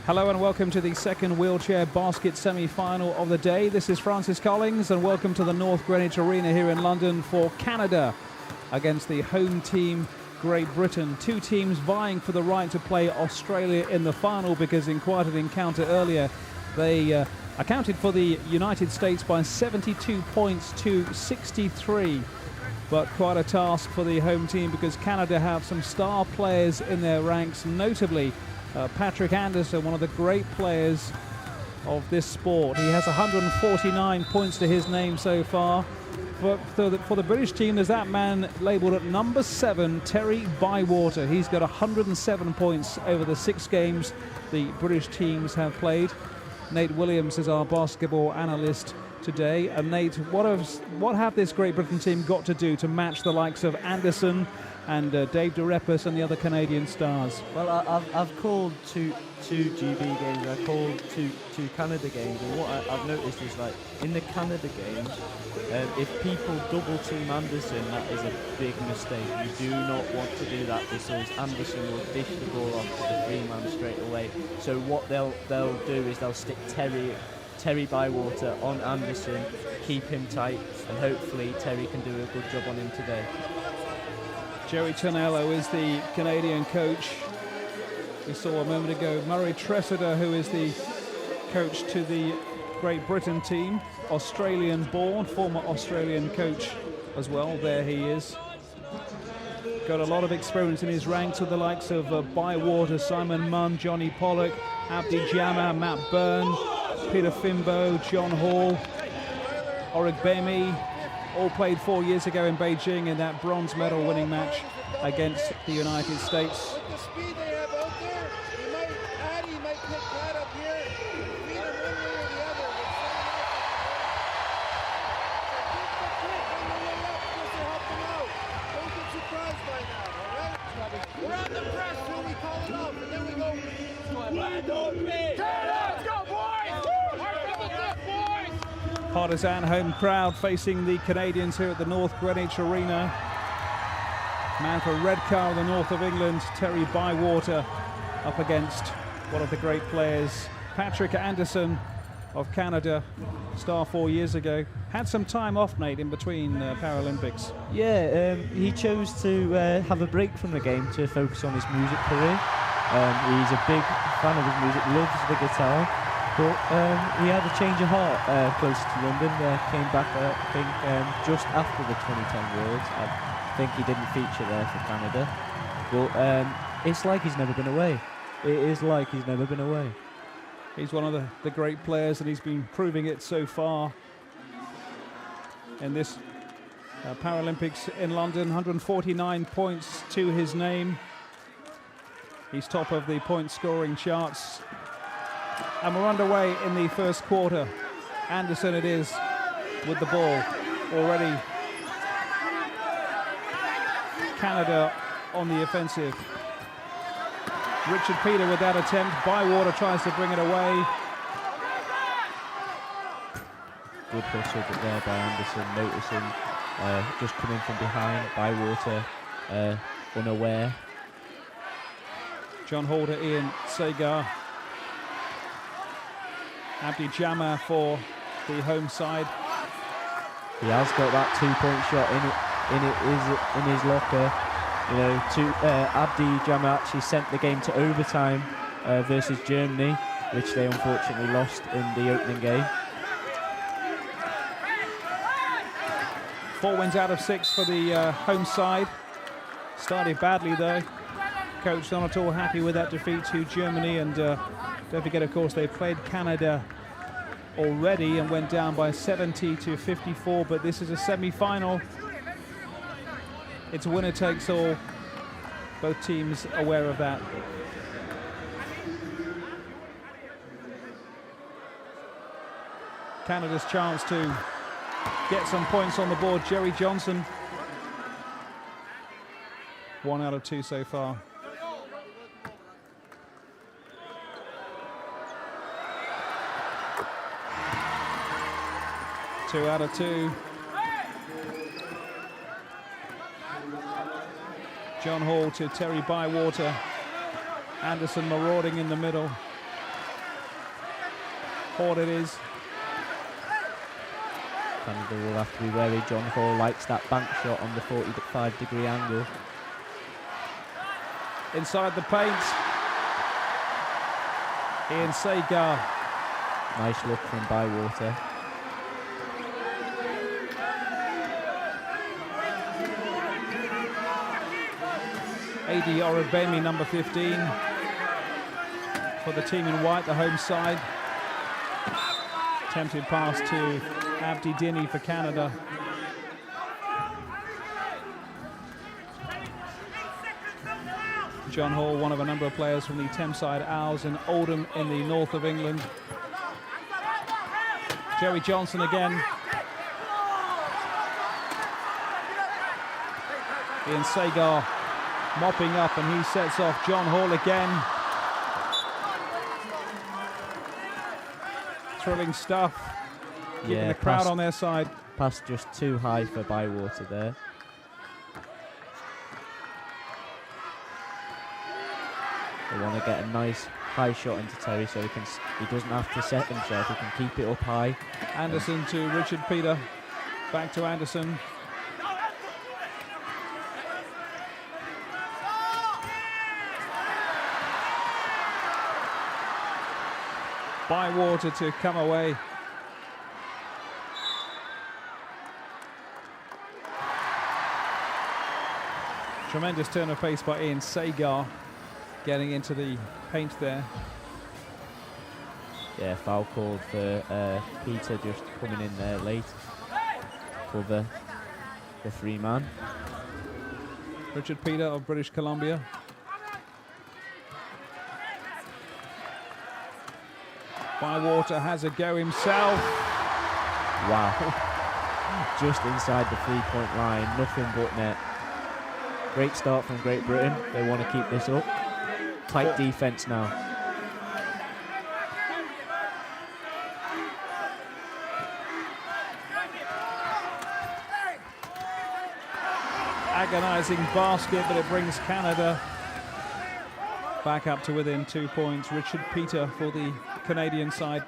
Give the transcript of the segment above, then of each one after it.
Hello and welcome to the second wheelchair basket semi-final of the day. This is Francis Collins and welcome to the North Greenwich Arena here in London for Canada against the home team, Great Britain. Two teams vying for the right to play Australia in the final because in quite an encounter earlier, they accounted for the United States by 72 points to 63. But quite a task for the home team because Canada have some star players in their ranks, notably Patrick Anderson, one of the great players of this sport. He has 149 points to his name so far. But for the British team, there's that man labelled at number 7, Terry Bywater. He's got 107 points over the 6 games the British teams have played. Nate Williams is our basketball analyst today. And Nate, what have this Great Britain team got to do to match the likes of Anderson and Dave DeRepis and the other Canadian stars? Well, I've called two GB games, I've called two Canada games, and what I've noticed is, like, in the Canada games, if people double team Anderson, that is a big mistake. You do not want to do that because Anderson will dish the ball off to the 3-man straight away. So what they'll do is they'll stick Terry Bywater on Anderson, keep him tight, and hopefully Terry can do a good job on him today. Joey Tonello is the Canadian coach. We saw a moment ago Murray Tressida, who is the coach to the Great Britain team, Australian-born, former Australian coach as well. There he is. Got a lot of experience in his ranks with the likes of Bywater, Simon Munn, Johnny Pollock, Abdi Jama, Matt Byrne, Peter Fimbo, John Hall, Origbemi, all played 4 years ago in Beijing in that bronze medal winning match against the United States. With the speed they have out there, Addy might pick that up here, beat him one way or the other. Don't get surprised by that, all right? We're on the press till we call it off, and then we go, let's go, boys! Partisan home crowd facing the Canadians here at the North Greenwich Arena. Man for Redcar, the north of England, Terry Bywater, up against one of the great players, Patrick Anderson of Canada, star 4 years ago. Had some time off, Nate, in between Paralympics. Yeah, he chose to have a break from the game to focus on his music career. He's a big fan of his music, loves the guitar. But he had a change of heart close to London, came back, I think, just after the 2010 Worlds. I think he didn't feature there for Canada. But it's like he's never been away. It is like he's never been away. He's one of the great players, and he's been proving it so far in this Paralympics in London. 149 points to his name. He's top of the point-scoring charts. And we're underway in the first quarter. Anderson it is with the ball already. Canada on the offensive. Richard Peter with that attempt. Bywater tries to bring it away. Good hustle there by Anderson, noticing just coming from behind. Bywater unaware. John Hall to Ian Sagar. Abdi Jama for the home side. He has got that 2-point shot in his locker. You know, Abdi Jama actually sent the game to overtime versus Germany, which they unfortunately lost in the opening game. 4 wins out of 6 for the home side. Started badly though. Coach not at all happy with that defeat to Germany, and don't forget, of course, they played Canada already and went down by 70 to 54, but this is a semi-final. It's a winner takes all. Both teams aware of that. Canada's chance to get some points on the board. Jerry Johnson, 1 out of 2 so far. Two out of 2. John Hall to Terry Bywater. Anderson marauding in the middle. Hall it is. Canada will have to be wary. John Hall likes that bank shot on the 45-degree angle. Inside the paint. Ian Sagar. Nice look from Bywater. Adi Orobemi, number 15, for the team in white, the home side. Attempted pass to Abdi Dini for Canada. John Hall, one of a number of players from the Thameside Owls in Oldham in the north of England. Joey Johnson again. Ian Sagar mopping up, and he sets off John Hall again. Thrilling stuff. Keeping the crowd on their side. Pass just too high for Bywater there. They want to get a nice high shot into Terry so he doesn't have to set himself, he can keep it up high. Anderson to Richard Peter. Back to Anderson. Bywater to come away. Tremendous turn of pace by Ian Sagar, getting into the paint there. Yeah, foul called for Peter just coming in there late for the three-man. Richard Peter of British Columbia. Bywater has a go himself. Wow. Just inside the three-point line, nothing but net. Great start from Great Britain. They want to keep this up. Tight defense now. Agonizing basket, but it brings Canada back up to within 2 points. Richard Peter for the Canadian side.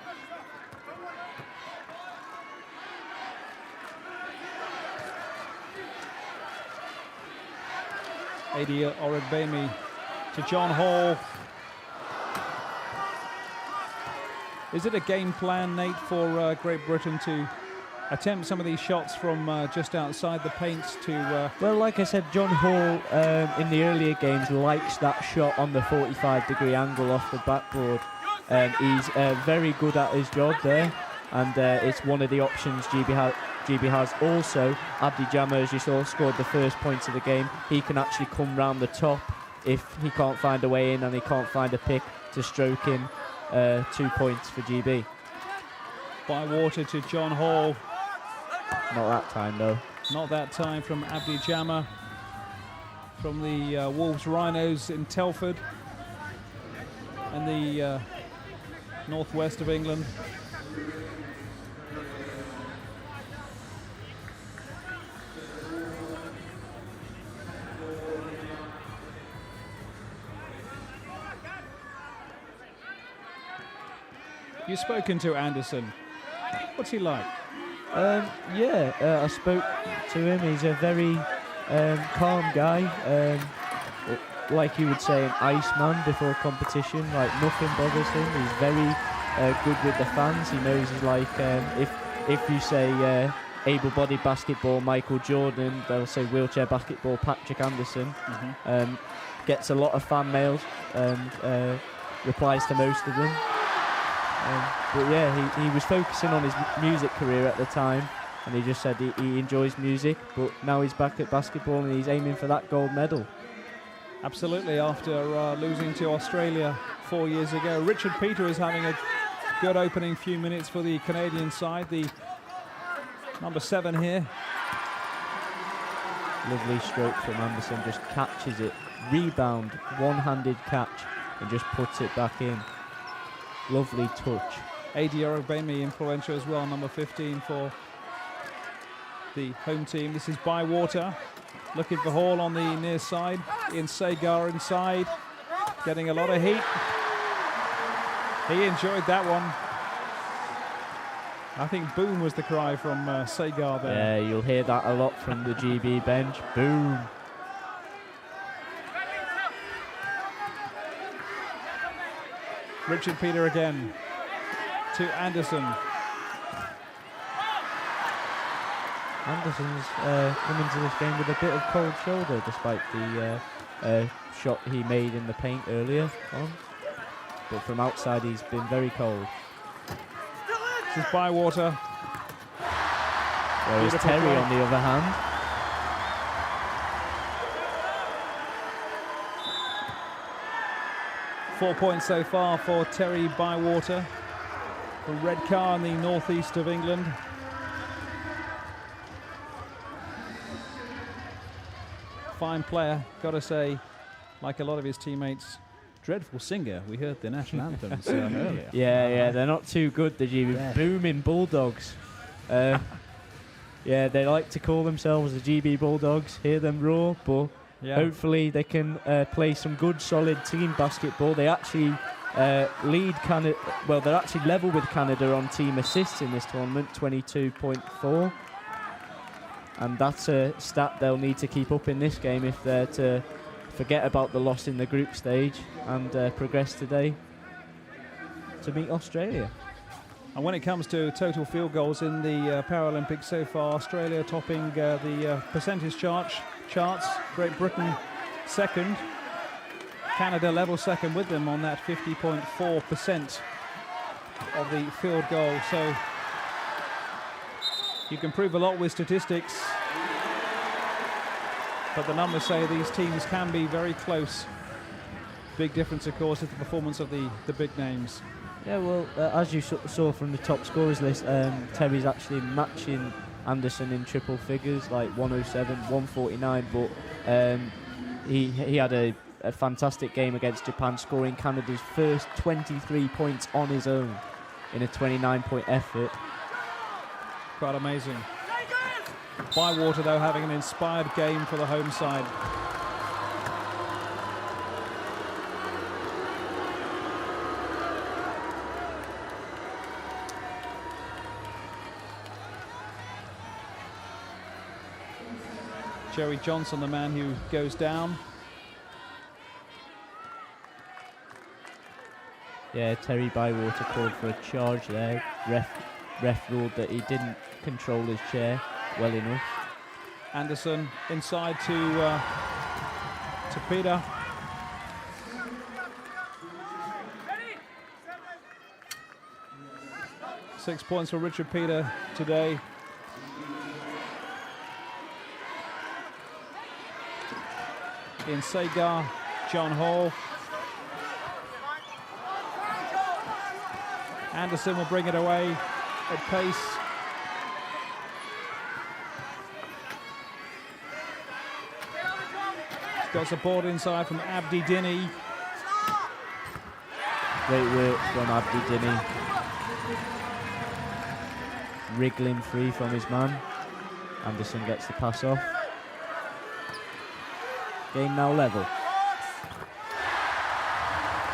Adi Orobemi to John Hall. Is it a game plan, Nate, for Great Britain to attempt some of these shots from just outside the paint to... Well, like I said, John Hall in the earlier games likes that shot on the 45-degree angle off the backboard. He's very good at his job there, and it's one of the options GB has. Also, Abdi Jammer, as you saw, scored the first points of the game. He can actually come round the top if he can't find a way in and he can't find a pick to stroke in 2 points for GB. Bywater to John Hall. Not that time, though. Not that time from Abdi Jammer from the Wolves Rhinos in Telford in the northwest of England. You've spoken to Anderson. What's he like? I spoke to him. He's a very calm guy. Like you would say, an Iceman before competition. Like, nothing bothers him. He's very good with the fans. He knows he's like, if you say able-bodied basketball Michael Jordan, they'll say wheelchair basketball Patrick Anderson. Gets a lot of fan mails and replies to most of them. But yeah, he was focusing on his music career at the time, and he just said he enjoys music, but now he's back at basketball and he's aiming for that gold medal. Absolutely, after losing to Australia 4 years ago. Richard Peter is having a good opening few minutes for the Canadian side, the number 7 here. Lovely stroke from Anderson, just catches it, rebound, one-handed catch, and just puts it back in. Lovely touch. Adi Orobemi influential as well, number 15 for the home team. This is Bywater, looking for Hall on the near side. Ian Sagar inside, getting a lot of heat. He enjoyed that one. I think boom was the cry from Sagar there. Yeah, you'll hear that a lot from the GB bench. Boom. Richard Peter again to Anderson. Anderson's come into this game with a bit of cold shoulder despite the shot he made in the paint earlier on. But from outside he's been very cold. This is Bywater. Whereas Beautiful Terry play. on the other hand. Four points so far for Terry Bywater from Redcar in the northeast of England. Fine player, got to say, like a lot of his teammates. Dreadful singer. We heard the national anthems earlier. Yeah, they're not too good, the GB. Yeah. Booming Bulldogs. Yeah, they like to call themselves the GB Bulldogs. Hear them roar, but hopefully they can play some good, solid team basketball. They actually lead Canada. Well, they're actually level with Canada on team assists in this tournament, 22.4. And that's a stat they'll need to keep up in this game if they're to forget about the loss in the group stage and progress today to meet Australia. And when it comes to total field goals in the Paralympics so far, Australia topping the percentage charts. Great Britain second. Canada level second with them on that 50.4% of the field goal. So you can prove a lot with statistics, but the numbers say these teams can be very close. Big difference, of course, is the performance of the big names. Yeah, well, as you saw from the top scorers list, Terry's actually matching Anderson in triple figures, like 107, 149, but he had a fantastic game against Japan, scoring Canada's first 23 points on his own in a 29-point effort. Quite amazing. Bywater, though, having an inspired game for the home side. Jerry Johnson, the man who goes down. Yeah, Terry Bywater called for a charge there. Ref ruled that he didn't control his chair well enough. Anderson inside to Peter. Six points for Richard Peter today. In Sagar, John Hall. Anderson will bring it away at pace. He's got support inside from Abdi Dini. Great work from Abdi Dini. Wriggling free from his man. Anderson gets the pass off. Game now level.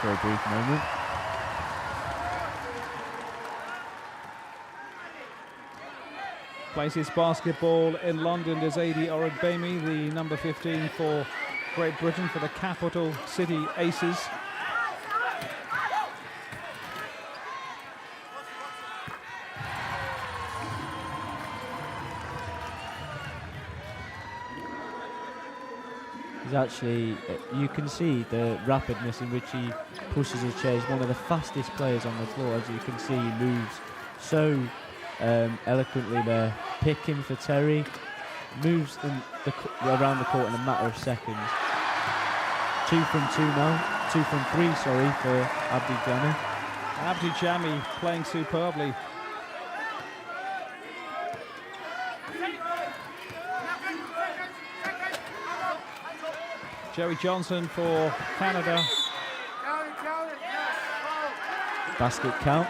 For a brief moment. Places basketball in London is Adi Orogbemi, the number 15 for Great Britain for the capital city Aces. He's actually, you can see the rapidness in which he pushes his chair. He's one of the fastest players on the floor. As you can see, he moves so eloquently there. Picking for Terry, moves around the court in a matter of seconds. 2 from 2 now, 2 from 3, sorry, for Abdi Jami. Abdi Jami playing superbly. Jerry Johnson for Canada. Basket count.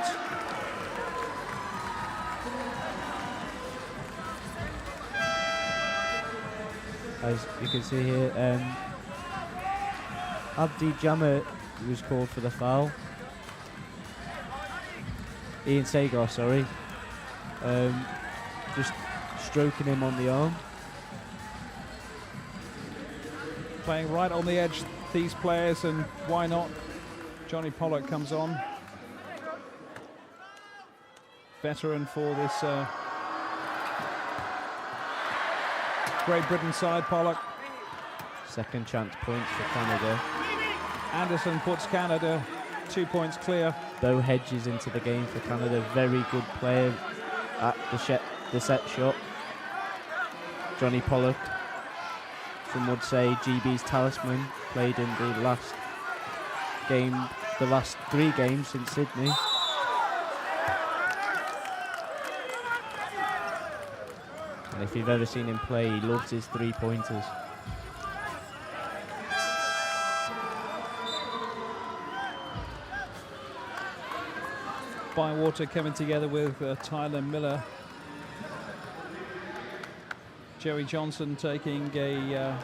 As you can see here, Abdi Jama was called for the foul. Ian Sagar, sorry. just stroking him on the arm. Playing right on the edge, these players, and why not? Johnny Pollock comes on. Veteran for this Great Britain side, Pollock. Second chance points for Canada. Anderson puts Canada 2 points clear. Bo Hedges into the game for Canada. Very good player at the set shot. Johnny Pollock, some would say GB's talisman, played in the last game, the last 3 games in Sydney. And if you've ever seen him play, he loves his 3-pointers. Bywater coming together with Tyler Miller. Jerry Johnson taking a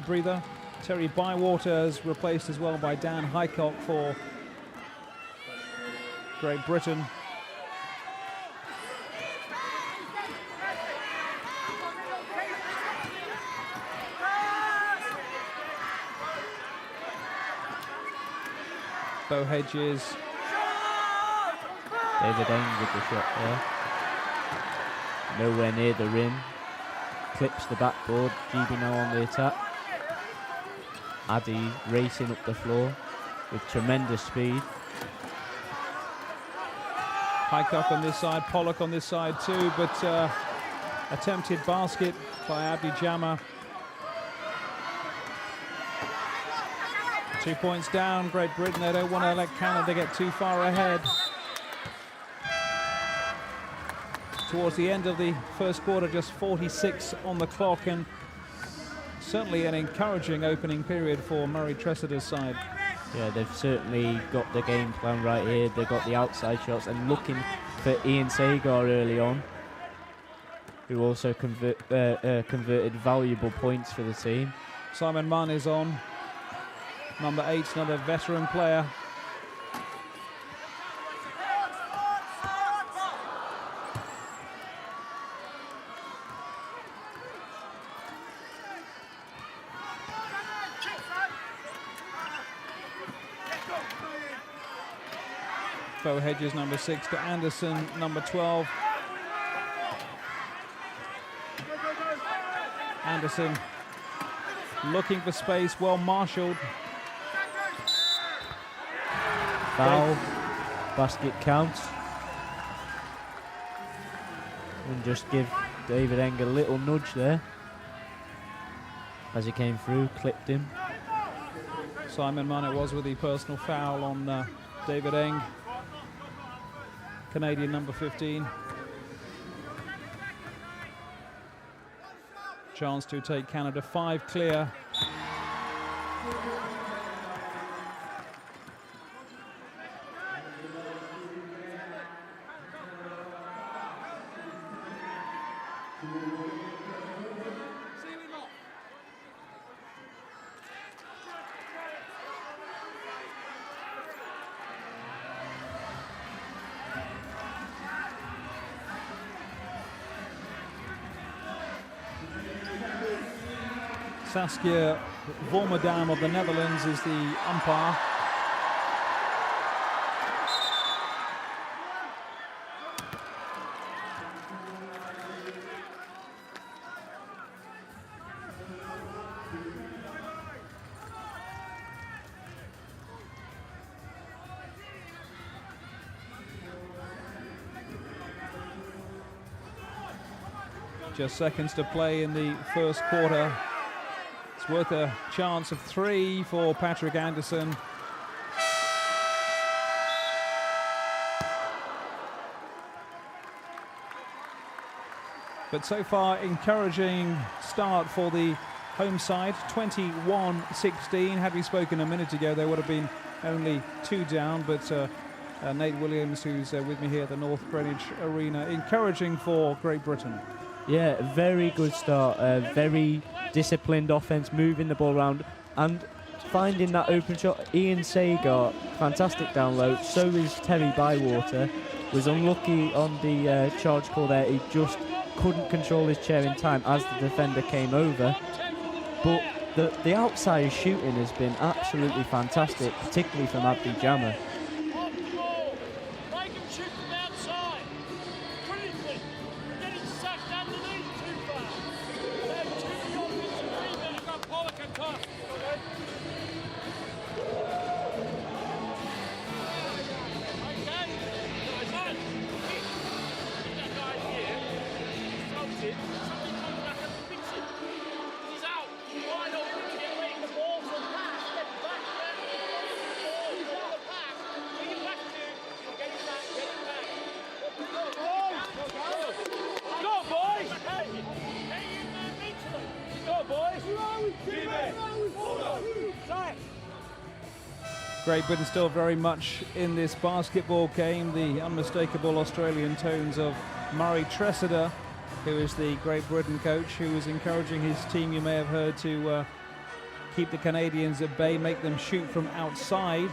breather. Terry Bywater is replaced as well by Dan Highcock for Great Britain. Bo Hedges. David Eng with the shot there. Nowhere near the rim. Clips the backboard. GB now on the attack. Addy racing up the floor with tremendous speed. Highcock on this side, Pollock on this side too, but attempted basket by Abdi Jama. 2 points down, Great Britain. They don't want to let Canada get too far ahead. Towards the end of the first quarter, just 46 on the clock, and certainly an encouraging opening period for Murray Tressiter's side. Yeah, they've certainly got the game plan right here. They've got the outside shots and looking for Ian Sagar early on, who also converted valuable points for the team. Simon Munn is on. Number 8, another veteran player. Bo Hedges, number 6, to Anderson, number 12. Anderson looking for space, well marshaled. Foul, basket counts. And just give David Eng a little nudge there. As he came through, clipped him. Simon Munn it was with the personal foul on David Eng. Canadian number 15. Chance to take Canada 5 clear. Saskia Vormerdam of the Netherlands is the umpire. Just seconds to play in the first quarter. It's worth a chance of 3 for Patrick Anderson. But so far, encouraging start for the home side, 21-16. Had we spoken a minute ago, there would have been only 2 down, but Nate Williams, who's with me here at the North Greenwich Arena, encouraging for Great Britain. Yeah, very good start. Very disciplined offense, moving the ball around and finding that open shot. Ian Sagar, fantastic down low. So is Terry Bywater. was unlucky on the charge call there. He just couldn't control his chair in time as the defender came over. But the outside shooting has been absolutely fantastic, particularly from Abdi Jama. Great Britain still very much in this basketball game. The unmistakable Australian tones of Murray Tressida, who is the Great Britain coach, who is encouraging his team, you may have heard, to keep the Canadians at bay, make them shoot from outside.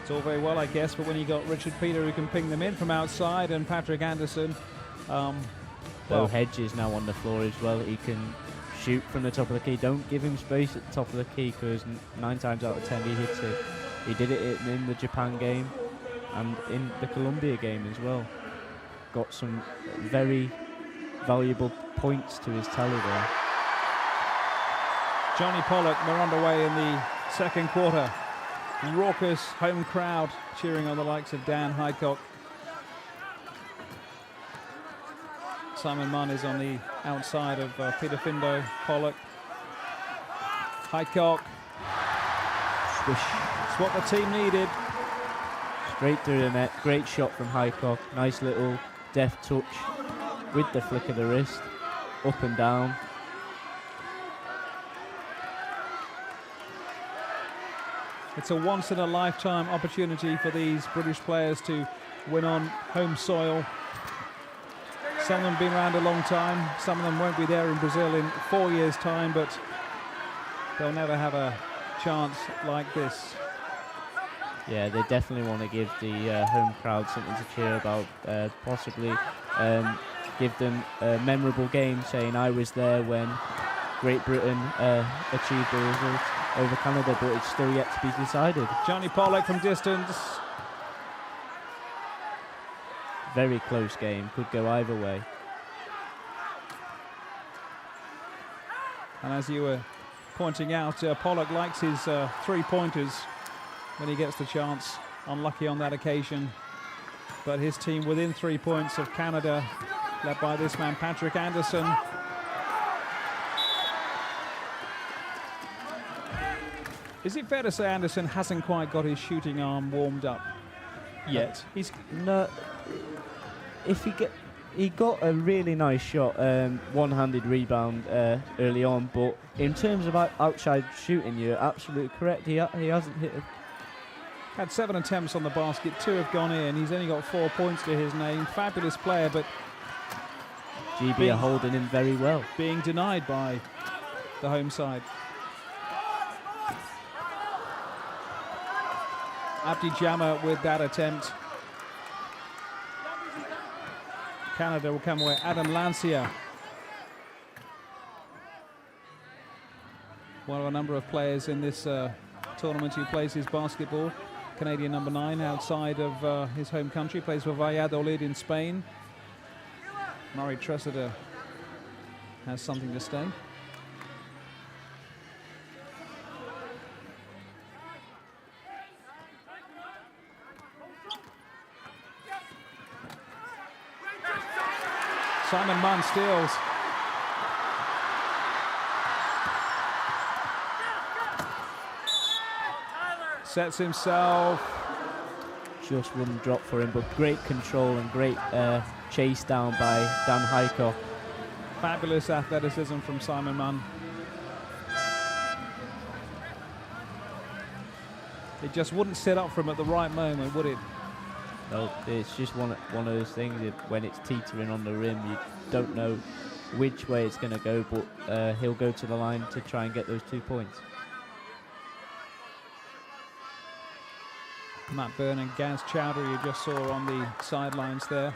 It's all very well, I guess, but when you got Richard Peter who can ping them in from outside, and Patrick Anderson. Well, Hedges now on the floor as well. He can shoot from the top of the key. Don't give him space at the top of the key, because 9 times out of 10 he hits it. He did it in the Japan game and in the Colombia game as well. Got some very valuable points to his tally there. Johnny Pollock, we're underway in the second quarter. Raucous home crowd cheering on the likes of Dan Highcock. Simon Munn is on the outside of Peter Findo. Pollock. Highcock. Swish. It's what the team needed. Straight through the net. Great shot from Highcock. Nice little deft touch with the flick of the wrist. Up and down. It's a once-in-a-lifetime opportunity for these British players to win on home soil. Some of them have been around a long time. Some of them won't be there in Brazil in 4 years' time, but they'll never have a chance like this. Yeah, they definitely want to give the home crowd something to cheer about. Possibly give them a memorable game, saying I was there when Great Britain achieved the result over Canada, but it's still yet to be decided. Johnny Pollock from distance. Very close game, could go either way. And as you were pointing out, Pollock likes his three-pointers when he gets the chance. Unlucky on that occasion. But his team within 3 points of Canada, led by this man, Patrick Anderson. Is it fair to say Anderson hasn't quite got his shooting arm warmed up yet? He's no. If he got a really nice shot, one-handed rebound early on, but in terms of outside shooting, you're absolutely correct. He hasn't hit. Had 7 attempts on the basket, 2 have gone in. He's only got 4 points to his name. Fabulous player, but GB are holding him very well. Being denied by the home side. Abdi Jama with that attempt. Canada will come away. Adam Lancia. One of a number of players in this tournament who plays his basketball. Canadian number 9 outside of his home country. Plays for Valladolid in Spain. Murray Tressida has something to say. Simon Munn steals. Sets himself. Just wouldn't drop for him, but great control and great chase down by Dan Highcock. Fabulous athleticism from Simon Munn. It just wouldn't set up for him at the right moment, would it? No, it's just one of those things that when it's teetering on the rim, you don't know which way it's going to go, but he'll go to the line to try and get those 2 points. Matt Byrne and Gaz Chowdhury, you just saw on the sidelines there,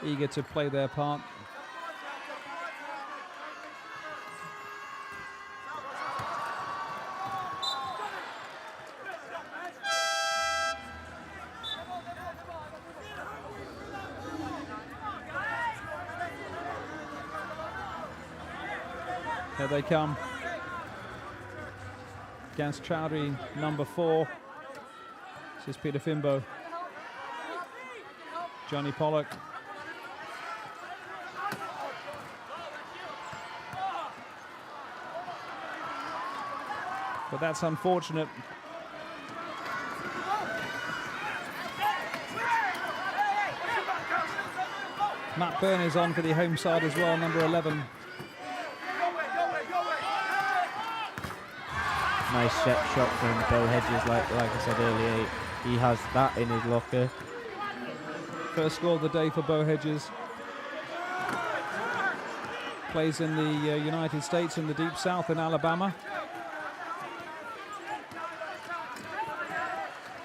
eager to play their part. Here they come. Gaz Chowdhury, number 4. This is Peter Fimbo. Johnny Pollock. But that's unfortunate. Matt Byrne is on for the home side as well, number 11. Nice step shot from Bo Hedges, like I said earlier. He has that in his locker. First score of the day for Bo Hedges. Plays in the United States in the Deep South in Alabama.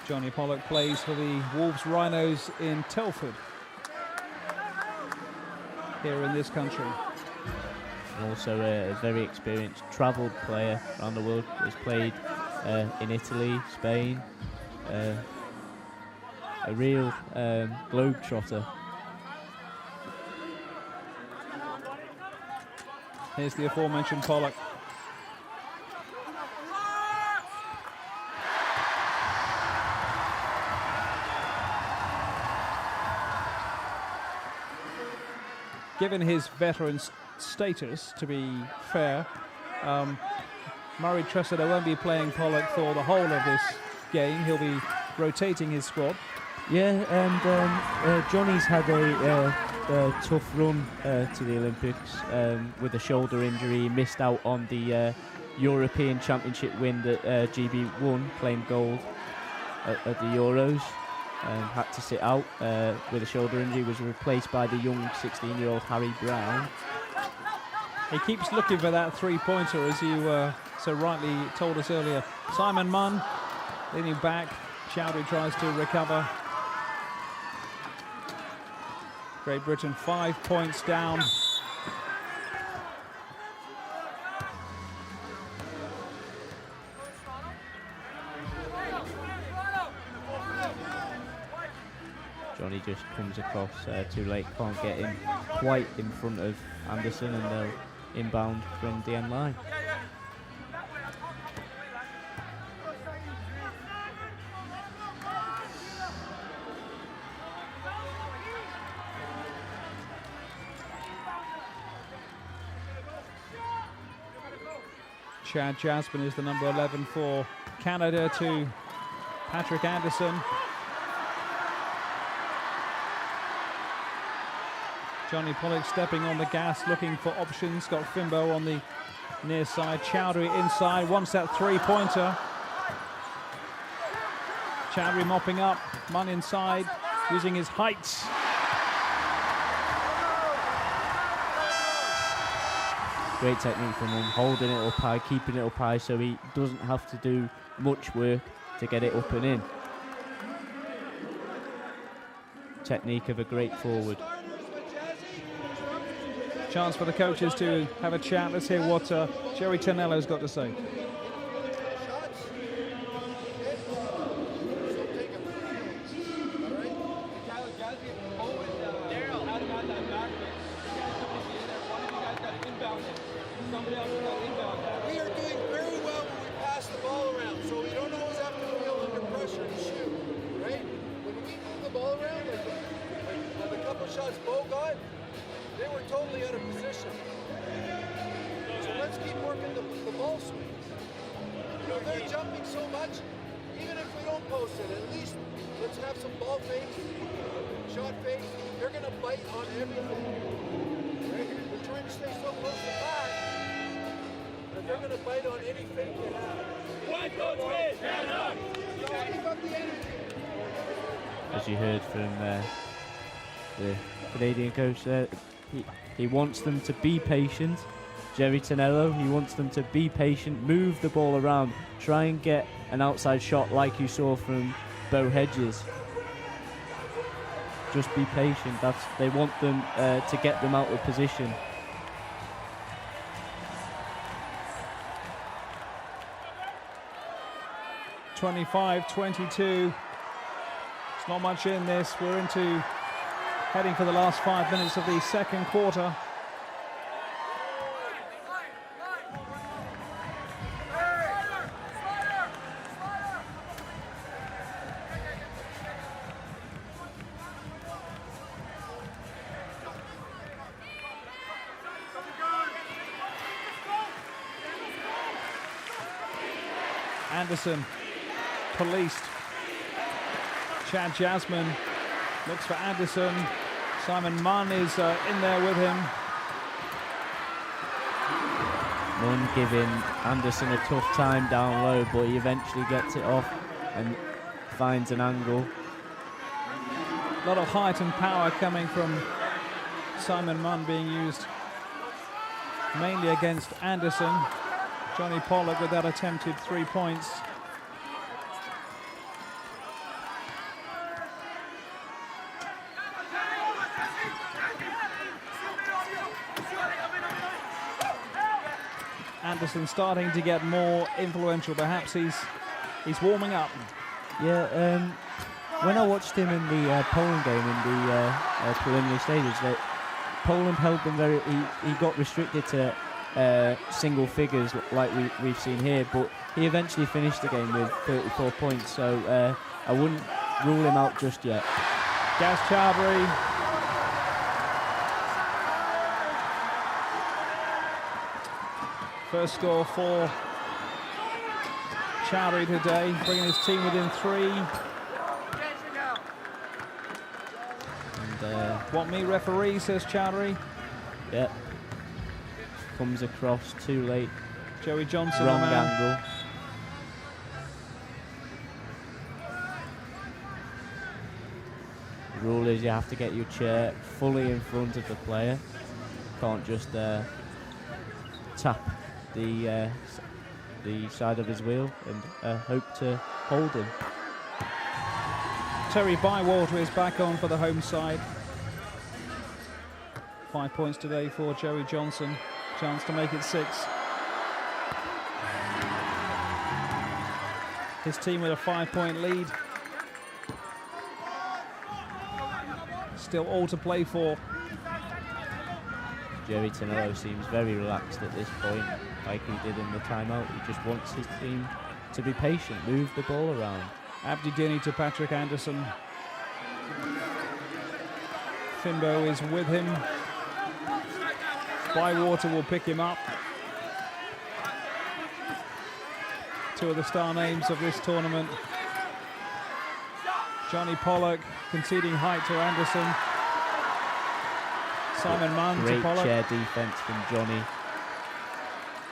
Johnny Pollock plays for the Wolves Rhinos in Telford, here in this country. Also a very experienced travelled player around the world. Has played in Italy, Spain. A real globetrotter. Here's the aforementioned Pollock. Given his veteran status, to be fair, Murray Tressida won't be playing Pollock for the whole of this game. He'll be rotating his squad. Yeah, and Johnny's had a tough run to the Olympics with a shoulder injury. He missed out on the European Championship win that GB won, claimed gold at the Euros. Had to sit out with a shoulder injury. Was replaced by the young 16-year-old Harry Brown. He keeps looking for that three-pointer, as you so rightly told us earlier. Simon Munn leaning back. Chowdhury tries to recover. Great Britain 5 points down. Johnny just comes across too late, can't get him quite in front of Anderson, and they'll inbound from the end line. Chad Jasmine is the number 11 for Canada to Patrick Anderson. Johnny Pollock stepping on the gas, looking for options. Got Fimbo on the near side. Chowdhury inside, wants that three-pointer. Chowdhury mopping up. Munn inside, using his height. Great technique from him, holding it up high, keeping it up high, so he doesn't have to do much work to get it up and in. Technique of a great forward. Chance for the coaches to have a chat. Let's hear what Jerry Ternello's got to say. We are doing very well when we pass the ball around, so we don't always have to feel under pressure to shoot, right? When we move the ball around, like the couple shots Bo got, they were totally out of position. So let's keep working the ball swings. You know, they're jumping so much, even if we don't post it, at least let's have some ball fakes, shot fakes. They're going to bite on everything. Right? We're trying to stay so close to back that they're going to bite on any fake they have. Keep up the energy. As you heard from the Canadian coach there, he wants them to be patient, Jerry Tonello, he wants them to be patient, move the ball around, try and get an outside shot like you saw from Bo Hedges. Just be patient. They want them to get them out of position. (25-22). It's not much in this. We're heading for the last 5 minutes of the second quarter. Anderson policed. Chad Jasmine looks for Anderson. Simon Munn is in there with him. Munn giving Anderson a tough time down low, but he eventually gets it off and finds an angle. A lot of height and power coming from Simon Munn, being used mainly against Anderson. Johnny Pollock with that attempted 3 points. Anderson starting to get more influential. Perhaps he's warming up. Yeah, when I watched him in the Poland game in the preliminary stages, Poland held them very. He got restricted to single figures like we've seen here, but he eventually finished the game with 34 points, so I wouldn't rule him out just yet. Gaz Chowdhury. First score for Chowdhury today, bringing his team within 3. And want me referee, says Chowdhury. Yep. Comes across too late. Joey Johnson, wrong angle. The rule is you have to get your chair fully in front of the player. Can't just tap the side of his wheel and hope to hold him. Terry Bywater is back on for the home side. 5 points today for Joey Johnson. Chance to make it 6. His team with a 5-point lead. Still all to play for. Jerry Tonello seems very relaxed at this point, like he did in the timeout. He just wants his team to be patient, move the ball around. Abdi Dini to Patrick Anderson. Fimbo is with him. Bywater will pick him up. 2 of the star names of this tournament. Johnny Pollock conceding height to Anderson. Simon Munn to Pollock. Great chair defense from Johnny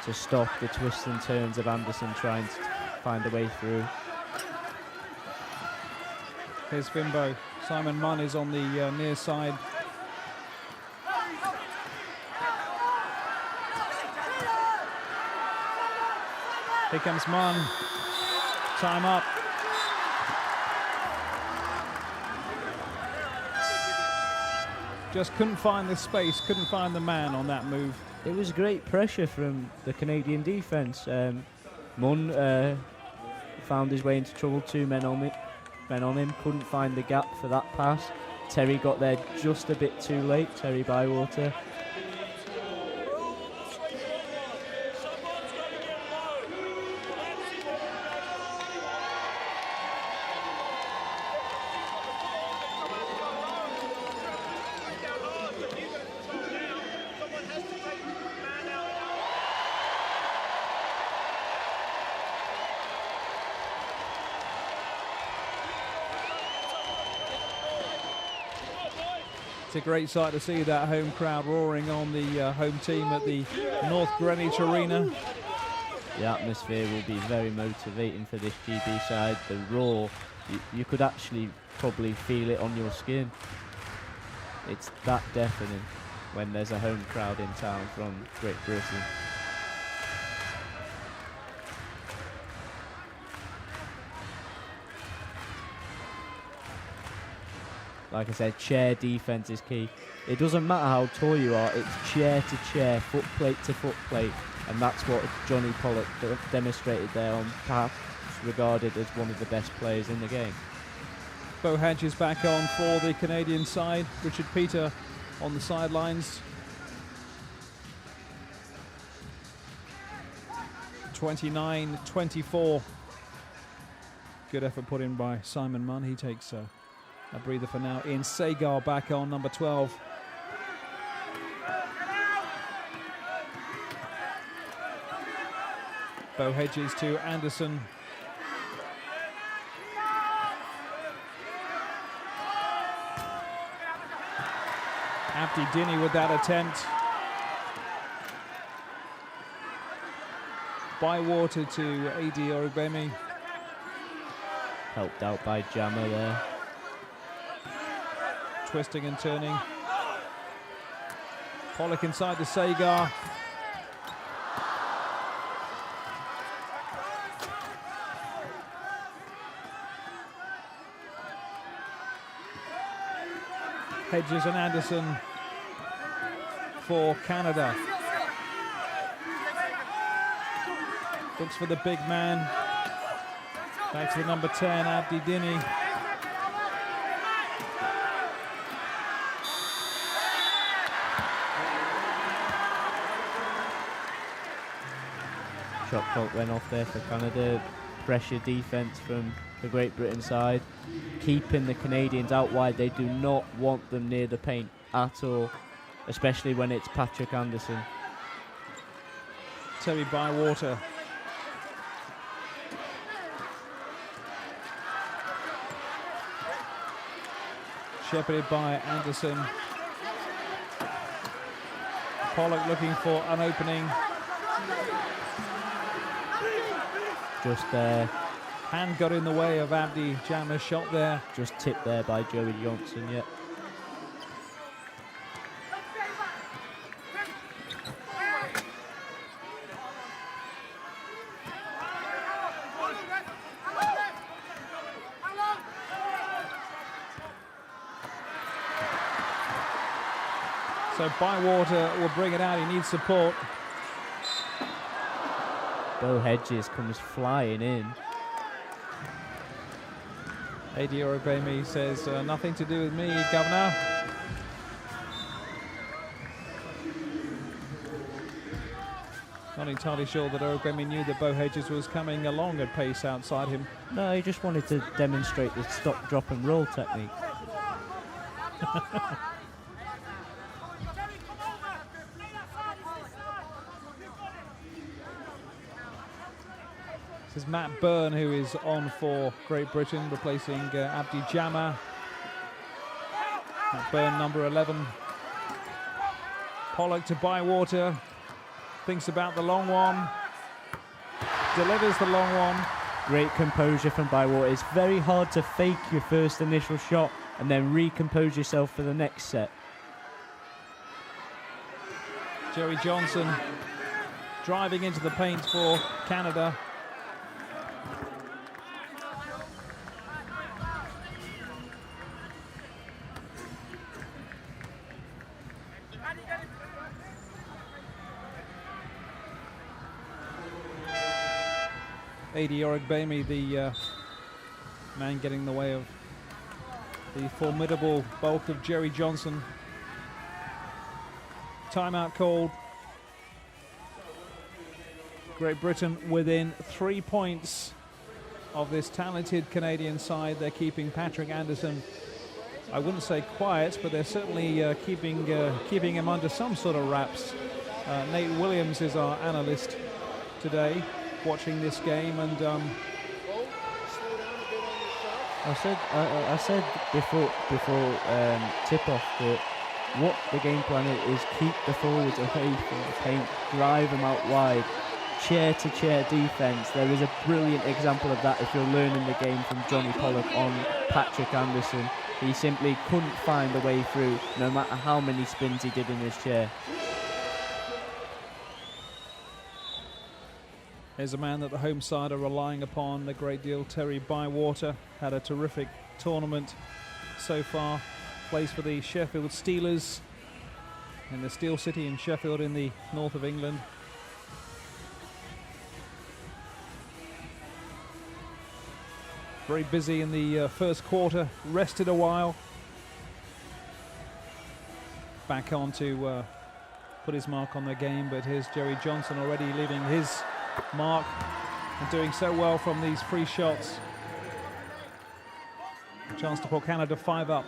to stop the twists and turns of Anderson trying to find a way through. Here's Fimbo. Simon Munn is on the near side. Here comes Munn. Time up. Just couldn't find the space, couldn't find the man on that move. It was great pressure from the Canadian defence. Munn found his way into trouble, 2 men on him, couldn't find the gap for that pass. Terry got there just a bit too late, Terry Bywater. It's a great sight to see that home crowd roaring on the home team at the North Greenwich Arena. The atmosphere will be very motivating for this GB side. The roar, you could actually probably feel it on your skin. It's that deafening. when there's a home crowd in town from Great Britain. Like I said, chair defense is key. It doesn't matter how tall you are, it's chair to chair, foot plate to foot plate, and that's what Johnny Pollock demonstrated there on perhaps regarded as one of the best players in the game. Bo Hedges back on for the Canadian side. Richard Peter on the sidelines. 29-24. Good effort put in by Simon Munn. He takes a breather for now. Ian Sagar back on, number 12. Bo Hedges to Anderson. Abdi Dini with that attempt. Bywater to AD Orogbemi. Helped out by Jammer there. Twisting and turning. Pollock inside to Sagar. Hedges and Anderson for Canada. Looks for the big man. Back to the number 10, Abdi Dini. Shot clock went off there for Canada. Pressure defense from the Great Britain side. Keeping the Canadians out wide. They do not want them near the paint at all, especially when it's Patrick Anderson. Terry Bywater. Shepherded by Anderson. Pollock looking for an opening. Just there. Hand got in the way of Abdi Jammer's shot there. Just tipped there by Joey Johnson, yeah. So Bywater will bring it out. He needs support. Bo Hedges comes flying in. AD Orogbemi says, nothing to do with me, Governor. Not entirely sure that Orogbemi knew that Bo Hedges was coming along at pace outside him. No, he just wanted to demonstrate the stop, drop and roll technique. This is Matt Byrne, who is on for Great Britain, replacing Abdi Jammer. Matt Byrne, number 11. Pollock to Bywater. Thinks about the long one. Delivers the long one. Great composure from Bywater. It's very hard to fake your first initial shot and then recompose yourself for the next set. Jerry Johnson driving into the paint for Canada. AD Orogbemi, the man getting in the way of the formidable bulk of Jerry Johnson. Timeout called. Great Britain within 3 points of this talented Canadian side. They're keeping Patrick Anderson, I wouldn't say quiet, but they're certainly keeping him under some sort of wraps. Nate Williams is our analyst today, watching this game, and I said before tip-off that what the game plan is keep the forwards away from the paint, drive them out wide, chair-to-chair defence. There is a brilliant example of that if you're learning the game from Johnny Pollock on Patrick Anderson. He simply couldn't find a way through, no matter how many spins he did in his chair. Here's a man that the home side are relying upon a great deal. Terry Bywater had a terrific tournament so far. Plays for the Sheffield Steelers in the Steel City in Sheffield in the north of England. Very busy in the first quarter, rested a while. Back on to put his mark on the game, but here's Jerry Johnson already leaving his mark and doing so well from these free shots. A chance to put Canada 5 up.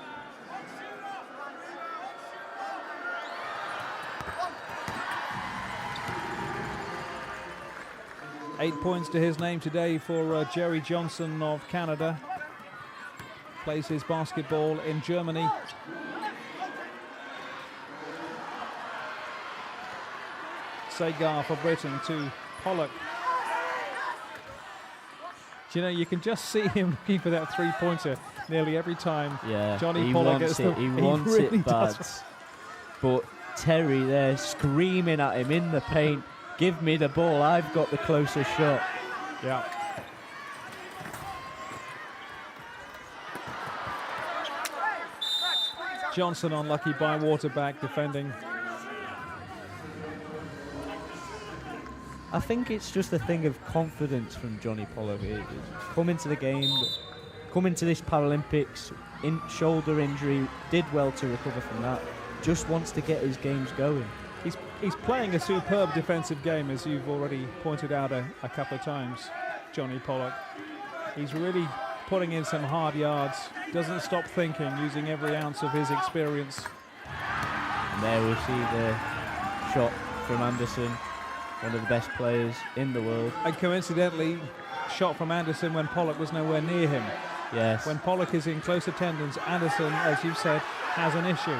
Eight points to his name today for Jerry Johnson of Canada. Plays his basketball in Germany. Sagar for Britain to Pollock. Do you know, you can just see him looking for that three-pointer nearly every time. Yeah, Johnny Pollock gets the, he wants really it bad. But Terry there screaming at him in the paint, give me the ball, I've got the closest shot. Yeah. Johnson unlucky by Waterback defending. I think it's just a thing of confidence from Johnny Pollock. Come into the game, come into this Paralympics, shoulder injury, did well to recover from that. Just wants to get his games going. He's playing a superb defensive game, as you've already pointed out a couple of times, Johnny Pollock. He's really putting in some hard yards, doesn't stop thinking, using every ounce of his experience. And there we see the shot from Anderson, one of the best players in the world. And coincidentally, shot from Anderson when Pollock was nowhere near him. Yes. When Pollock is in close attendance, Anderson, as you said, has an issue.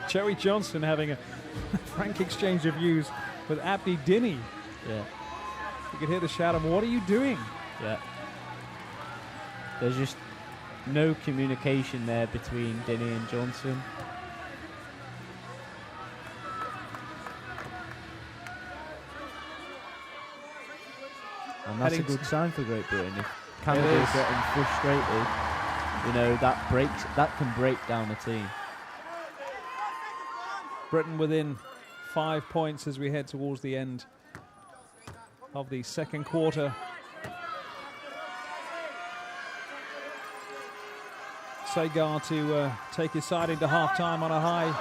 Jerry Johnson having a frank exchange of views with Abdi Dinny. Yeah. You could hear the shout of, what are you doing? Yeah. There's just no communication there between Dinny and Johnson. And that's a good sign for Great Britain. If Canada is getting frustrated, you know, that can break down a team. Britain within 5 points as we head towards the end of the second quarter. Sagar to take his side into half-time on a high.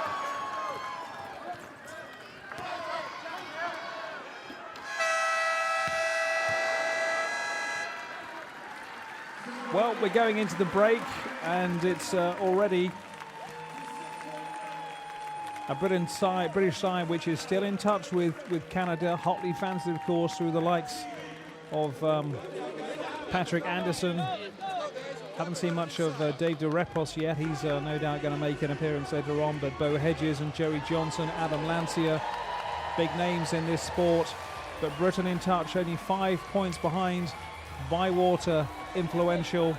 Well, we're going into the break, and it's already a British side which is still in touch with Canada, hotly fancied, of course, through the likes of Patrick Anderson. Haven't seen much of Dave DeRepos yet. He's no doubt going to make an appearance later on, but Bo Hedges and Jerry Johnson, Adam Lancier, big names in this sport. But Britain in touch, only 5 points behind. Bywater influential.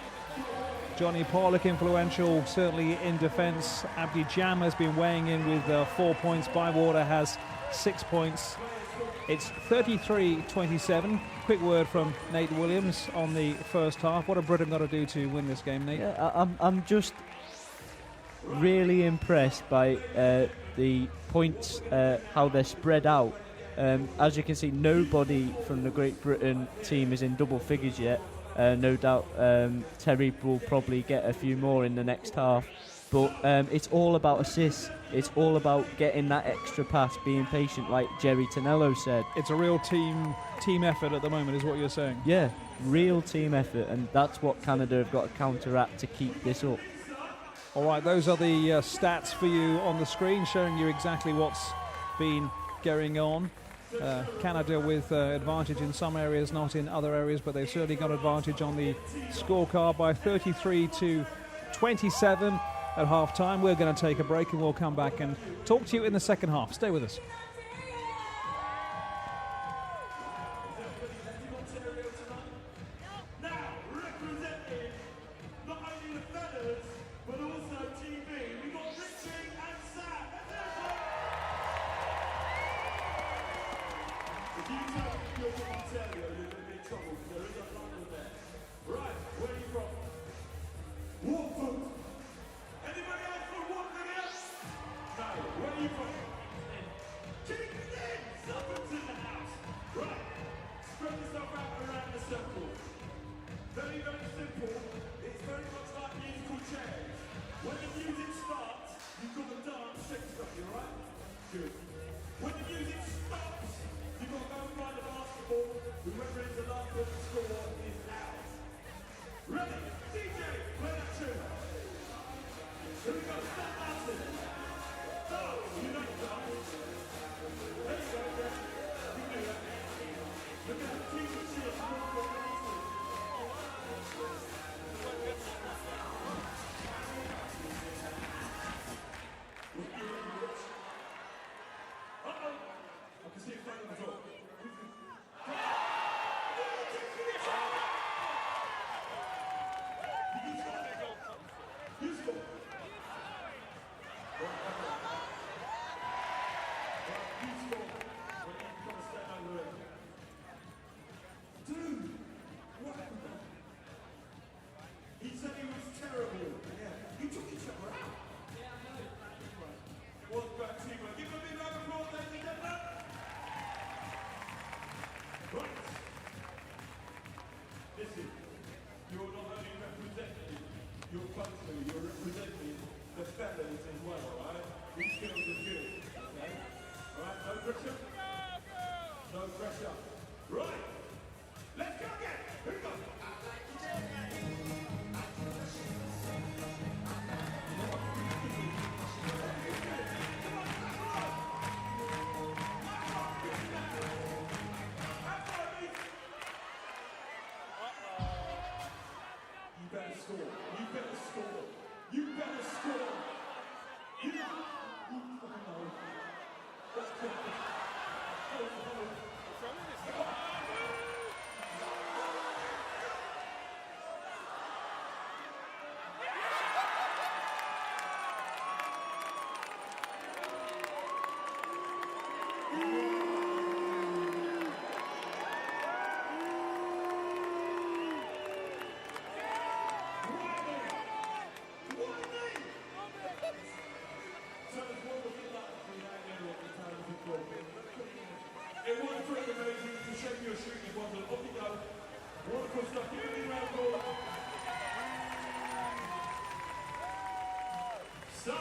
Johnny Pollock influential, certainly in defence. Abdi Jam has been weighing in with 4 points. Bywater has 6 points. It's 33-27. Quick word from Nate Williams on the first half. What have Britain got to do to win this game, Nate? Yeah, I'm just really impressed by the points, how they're spread out. As you can see, nobody from the Great Britain team is in double figures yet. No doubt Terry will probably get a few more in the next half. But it's all about assists. It's all about getting that extra pass, being patient, like Jerry Tonello said. It's a real team effort at the moment, is what you're saying. Yeah, real team effort, and that's what Canada have got to counteract to keep this up. All right, those are the stats for you on the screen, showing you exactly what's been going on. Canada with advantage in some areas, not in other areas, but they've certainly got advantage on the scorecard by 33-27 at half-time. We're going to take a break and we'll come back and talk to you in the second half. Stay with us. pressure? No pressure. Right. Let's go again. Here we go. You better score. You better score. You better score. You fucking know. Let's go. It was pretty amazing to show you a shooting bottle. Off you go. Wonderful stuff. Give me round ball. So,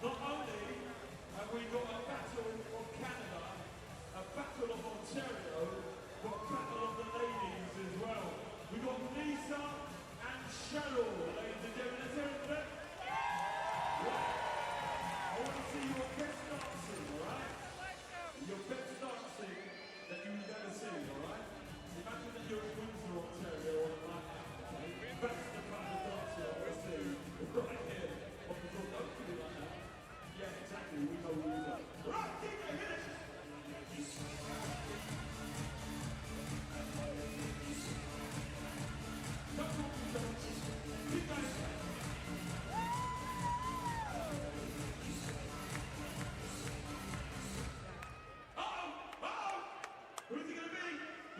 not only have we got a battle of Canada, a battle of Ontario, but a battle of the ladies as well. We got Lisa and Cheryl, ladies and gentlemen. Let's hear it for them. I want to see your best dancing, alright? Your best dancing that you've ever seen, alright? Imagine that you're in Windsor, Ontario on a night out, okay? That's the kind of dancing I want to see right here. On the floor, don't do it like that. Yeah, exactly, we know who is up. Right, keep it, hit it! Don't talk to each other. Keep going. Who's it going to be?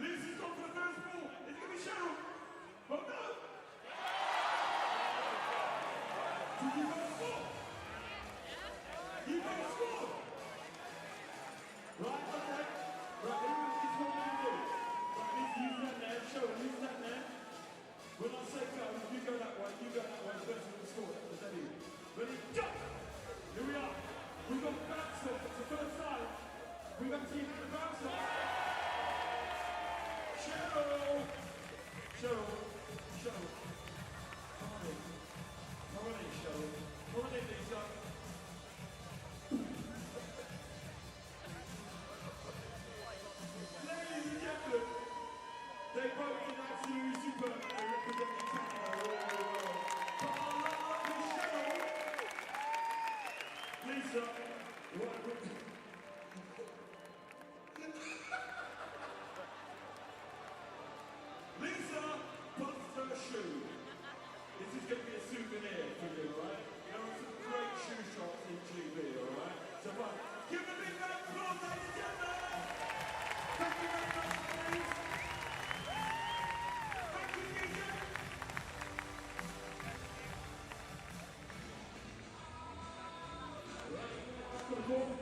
Lucy's gone for the first ball. Is it going to be Cheryl? Oh no! So you got to score. You got to score. Right, okay. Right, this is what we're going to do. Right, use that there. Cheryl, use that there. When I say go, you go that way, you go that way. The person will score. Ready? Ready? Jump! Here we are. We've got bounce off. It's the first time we've actually had a bounce off. Cheryl! Cheryl! Cheryl! Come on in. Come on in, Cheryl. Come on in, Lisa. Ladies and gentlemen, they both did absolutely superb. They represented Canada all over the world. But our lovely Cheryl! Lisa, what? Lisa busts her shoe. This is going to be a souvenir for you, alright? There are some great shoe shops in GB, alright? So fun. Give them a big round of applause, ladies and gentlemen! Thank you very much, ladies! Thank you, Lisa! Alright, back on the ball.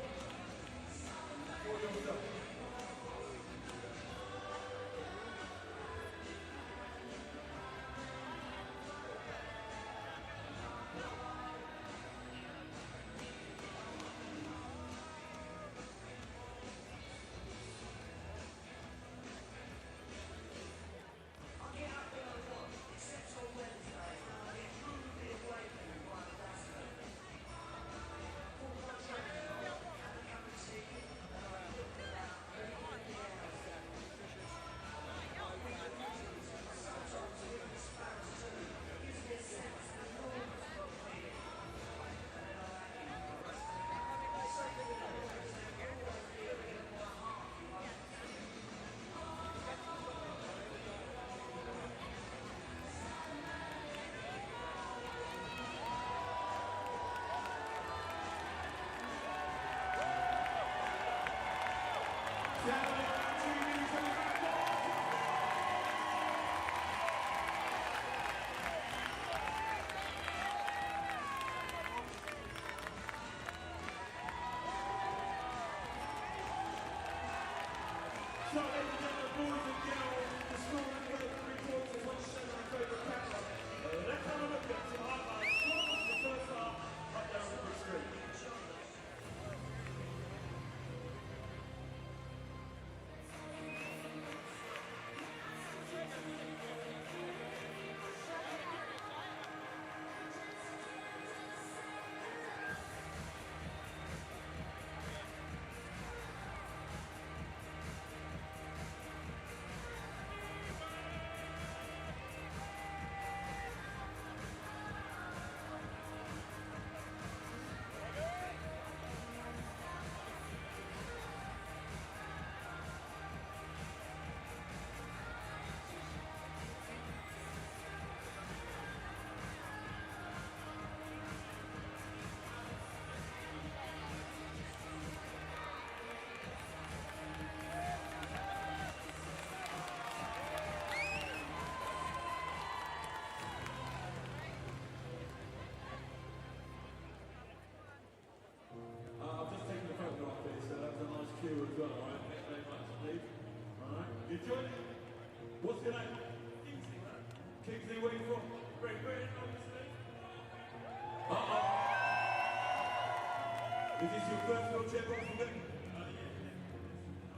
Is this your first wheelchair box event? Yeah.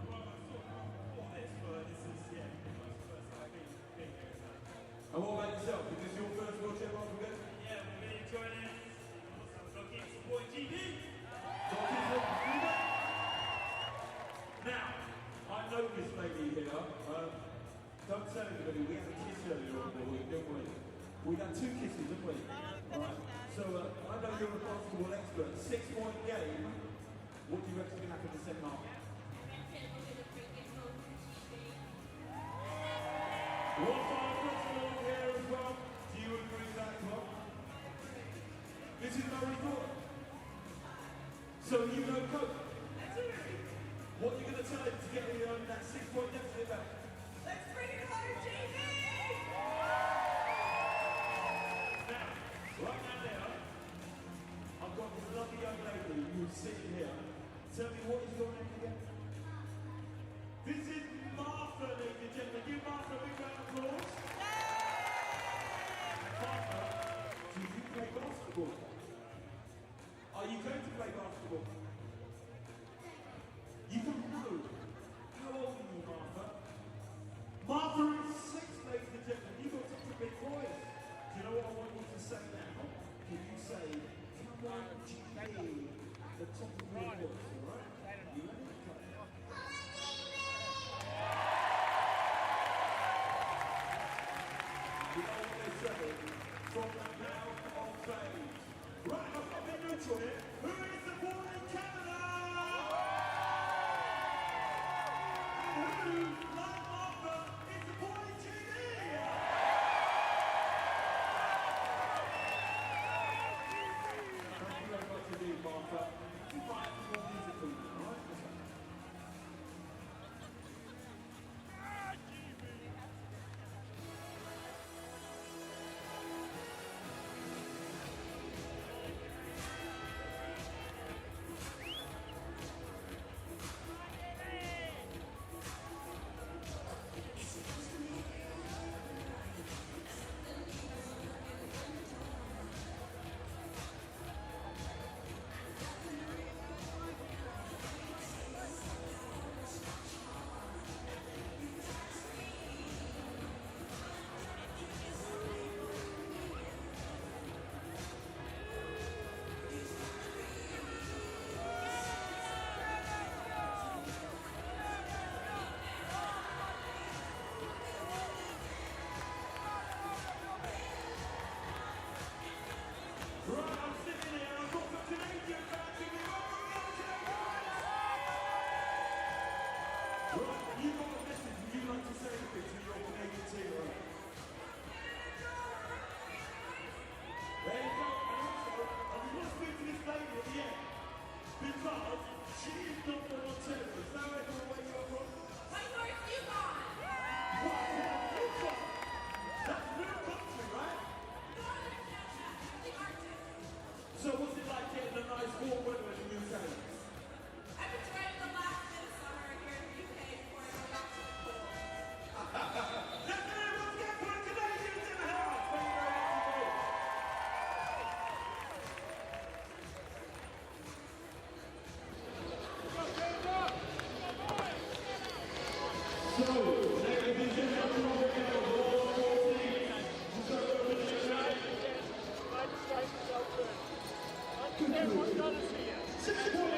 Well, I sort of bought this, but this is, yeah, my first time being here. And what about yourself? Is this your first wheelchair box event? Yeah, we're really enjoying it. Also, keep supporting GB. Now, I know this lady here. Don't tell anybody, we had a kiss earlier on the week, didn't we? We had 2 kisses, didn't we? Alright. So, I know you're a basketball expert. 6-point game. What do you reckon is going to happen in the second half? One final question here as well. Do you agree with that as well? This is no report. So you know coach. What are you going to tell him to get that 6-point deficit back? Let's bring it home, JB! Now, right now there, I've got this lovely young lady who's sitting here. Tell me, what is your name again? This is Martha, ladies and gentlemen. Give Martha a big round of applause. Martha, do you play basketball? Are you going to play basketball? You don't know. How old are you, Martha? Martha is 6, ladies and gentlemen. You've got such a big voice. Do you know what I want you to say now? Can you say, come on, GB, the top of your voice, all right? You ready? You know what they say? From the mouth of fame. Right, I've got the neutral here. Who is supporting Canada? And who, like Martha, is supporting GB? Thank you very much indeed, Martha. You might have some more music for you, all right? So what's it like getting a nice warm weather in the UK? I've enjoyed the last bit of summer here in the UK before I go back to the pool. Let's everyone get for the Canadians in the house! Thank you very much indeed. So, ladies and gentlemen, we're going to roll 14. So, we're going to Everyone's got to see it. 6-point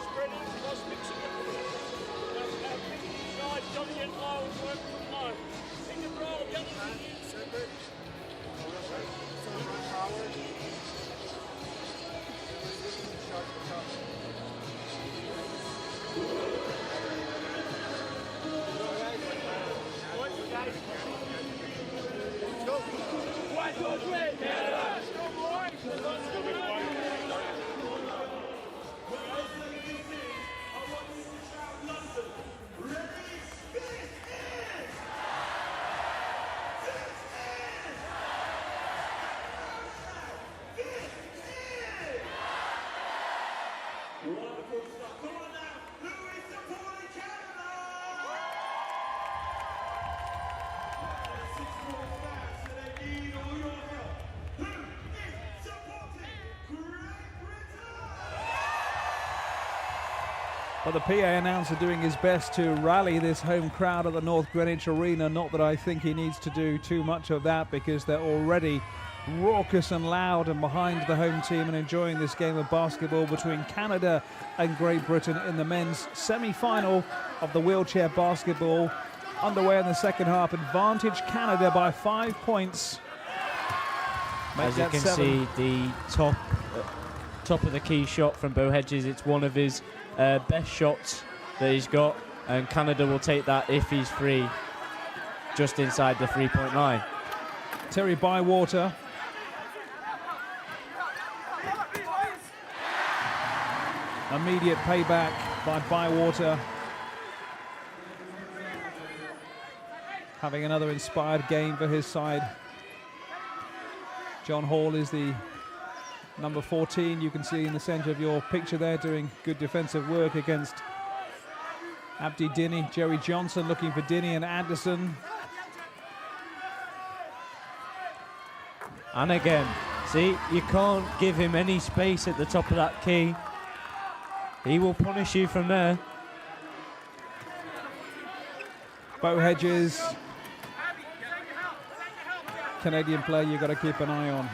Spreading, cross mixing it. Side, Johnny and low, work from low. Pick and roll, the other thing is. White House red, Canada! Let's go, boys! Let's go, boys! I want you to shout London. Ready? This is! Wonderful stuff. Come on now. Who is supporting Canada? 6 more fans, so they need all your But the PA announcer doing his best to rally this home crowd at the North Greenwich Arena. Not that I think he needs to do too much of that, because they're already raucous and loud and behind the home team and enjoying this game of basketball between Canada and Great Britain in the men's semi-final of the wheelchair basketball. Underway in the second half. Advantage Canada by 5 points. As you can see, the top of the key shot from Bo Hedges. It's one of his best shots that he's got, and Canada will take that if he's free, just inside the 3-point line. Terry Bywater. Immediate payback by Bywater. Having another inspired game for his side. John Hall is the number 14. You can see in the center of your picture there, doing good defensive work against Abdi Dini. Jerry Johnson looking for Dini and Anderson. And again, see, you can't give him any space at the top of that key. He will punish you from there. Bo Hedges, Canadian player you've got to keep an eye on.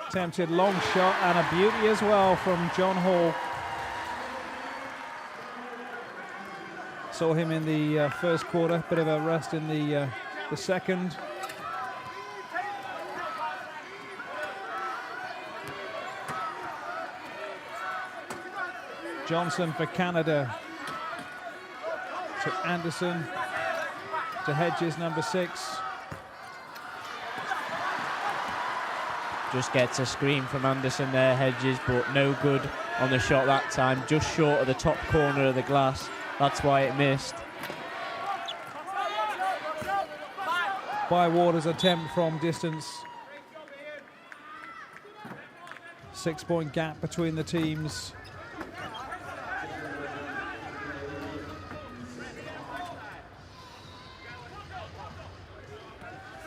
Attempted long shot and a beauty as well from John Hall. Saw him in the first quarter, bit of a rest in the second. Johnson for Canada. To Anderson. To Hedges, number 6. Just gets a screen from Anderson there, Hedges, but no good on the shot that time. Just short of the top corner of the glass. That's why it missed. Bywater's attempt from distance. 6-point gap between the teams.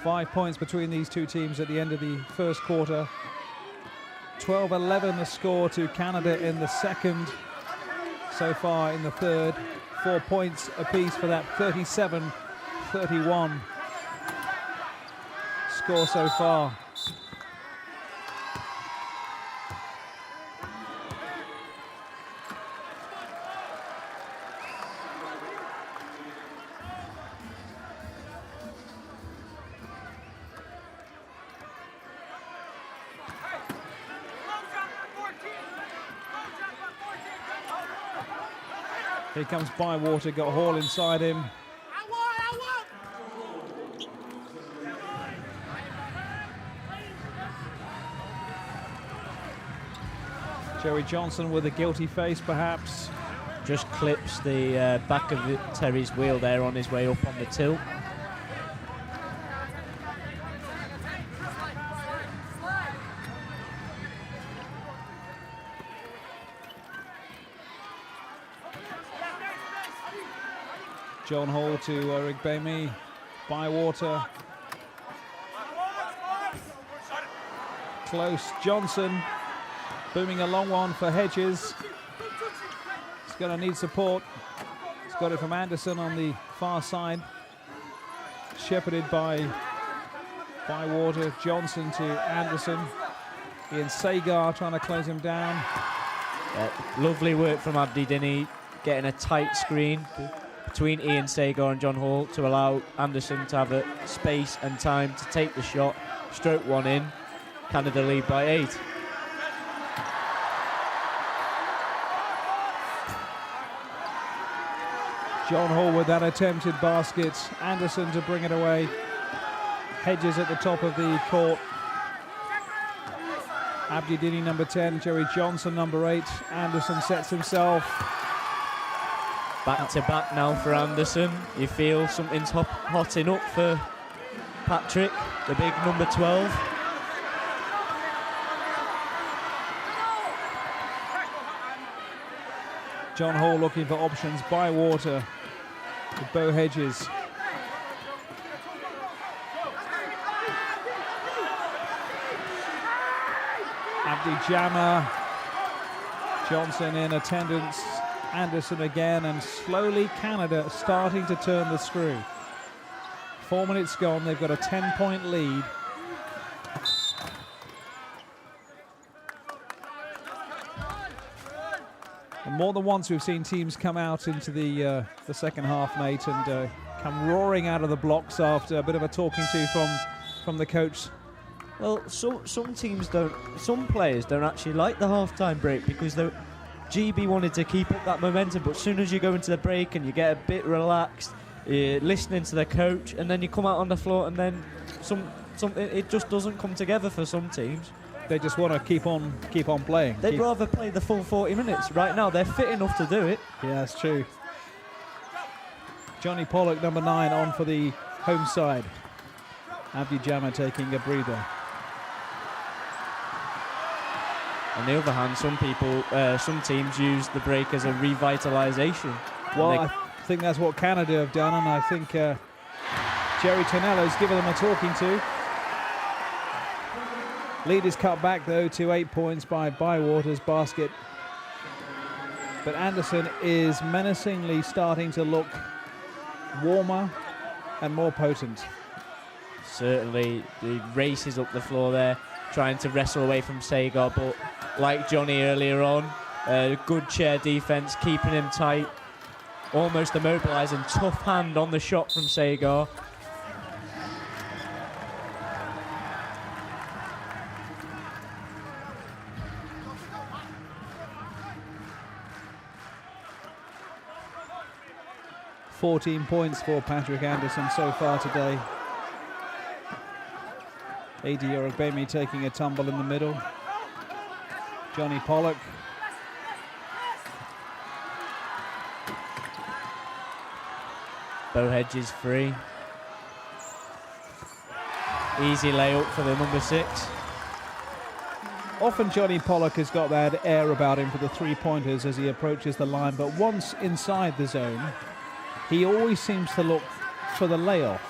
Five points between these two teams at the end of the first quarter. 12-11 the score to Canada in the second. So far in the third. 4 points apiece for that 37-31 score so far. Here comes Bywater, got Hall inside him. Joey Johnson with a guilty face, perhaps. Just clips the back of Terry's wheel there on his way up on the tilt. John Hall to Eric Bamy. Bywater. Close. Johnson booming a long one for Hedges. He's going to need support. He's got it from Anderson on the far side. Shepherded by Bywater. Johnson to Anderson. Ian Sagar trying to close him down. Lovely work from Abdi Dini, getting a tight screen between Ian Sagar and John Hall to allow Anderson to have a space and time to take the shot. Stroke one in. Canada lead by 8. John Hall with that attempted basket. Anderson to bring it away. Hedges at the top of the court. Abdi Dini, number 10. Jerry Johnson, number 8. Anderson sets himself. Back to back now for Anderson. You feel something's hotting up for Patrick, the big number 12. John Hall looking for options. Bywater with Bo Hedges. Abdi Jama Johnson in attendance, Anderson again, and slowly Canada starting to turn the screw. 4 minutes gone, they've got a 10-point lead. And more than once we've seen teams come out into the second half, mate, and come roaring out of the blocks after a bit of a talking to from the coach. Well, some teams don't, some players don't actually like the half-time break because GB wanted to keep up that momentum, but as soon as you go into the break and you get a bit relaxed, you're listening to the coach, and then you come out on the floor, and then it just doesn't come together for some teams. They just want to keep on playing. They'd rather play the full 40 minutes. Right now, they're fit enough to do it. Yeah, that's true. Johnny Pollock, number 9, on for the home side. Abdi Jama taking a breather. On the other hand, some teams use the break as a revitalisation. Well, I think that's what Canada have done, and I think Jerry Tonello's given them a talking to. Lead is cut back, though, to 8 points by Bywater's basket. But Anderson is menacingly starting to look warmer and more potent. Certainly, the races up the floor there, trying to wrestle away from Sagar, but like Johnny earlier on, good chair defense, keeping him tight, almost immobilising. Tough hand on the shot from Sagar. $14 points for Patrick Anderson so far today. Adi Orogbemi taking a tumble in the middle. Johnny Pollock. Bo Hedges free. Easy layup for the number 6. Often Johnny Pollock has got that air about him for the three-pointers as he approaches the line, but once inside the zone, he always seems to look for the layoff.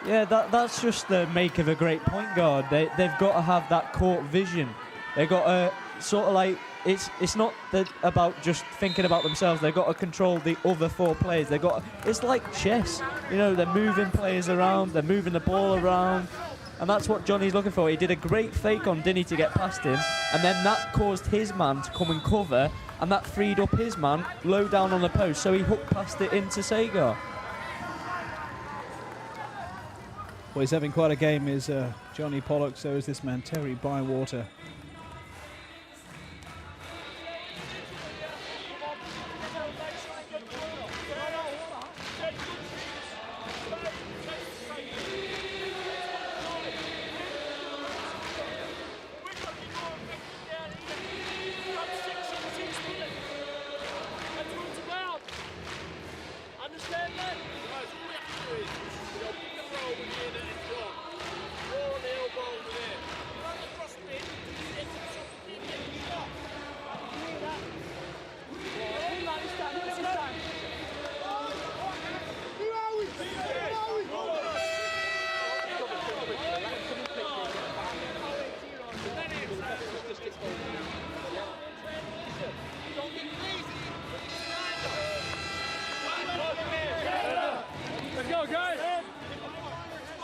Yeah, that's just the make of a great point guard. They've got to have that court vision. They've got to sort of like, it's not about just thinking about themselves. They've got to control the other 4 players. It's like chess. You know, they're moving players around, they're moving the ball around, and that's what Johnny's looking for. He did a great fake on Dinny to get past him, and then that caused his man to come and cover, and that freed up his man low down on the post, so he hooked past it into Sagar. Well, he's having quite a game, is Johnny Pollock, so is this man, Terry Bywater.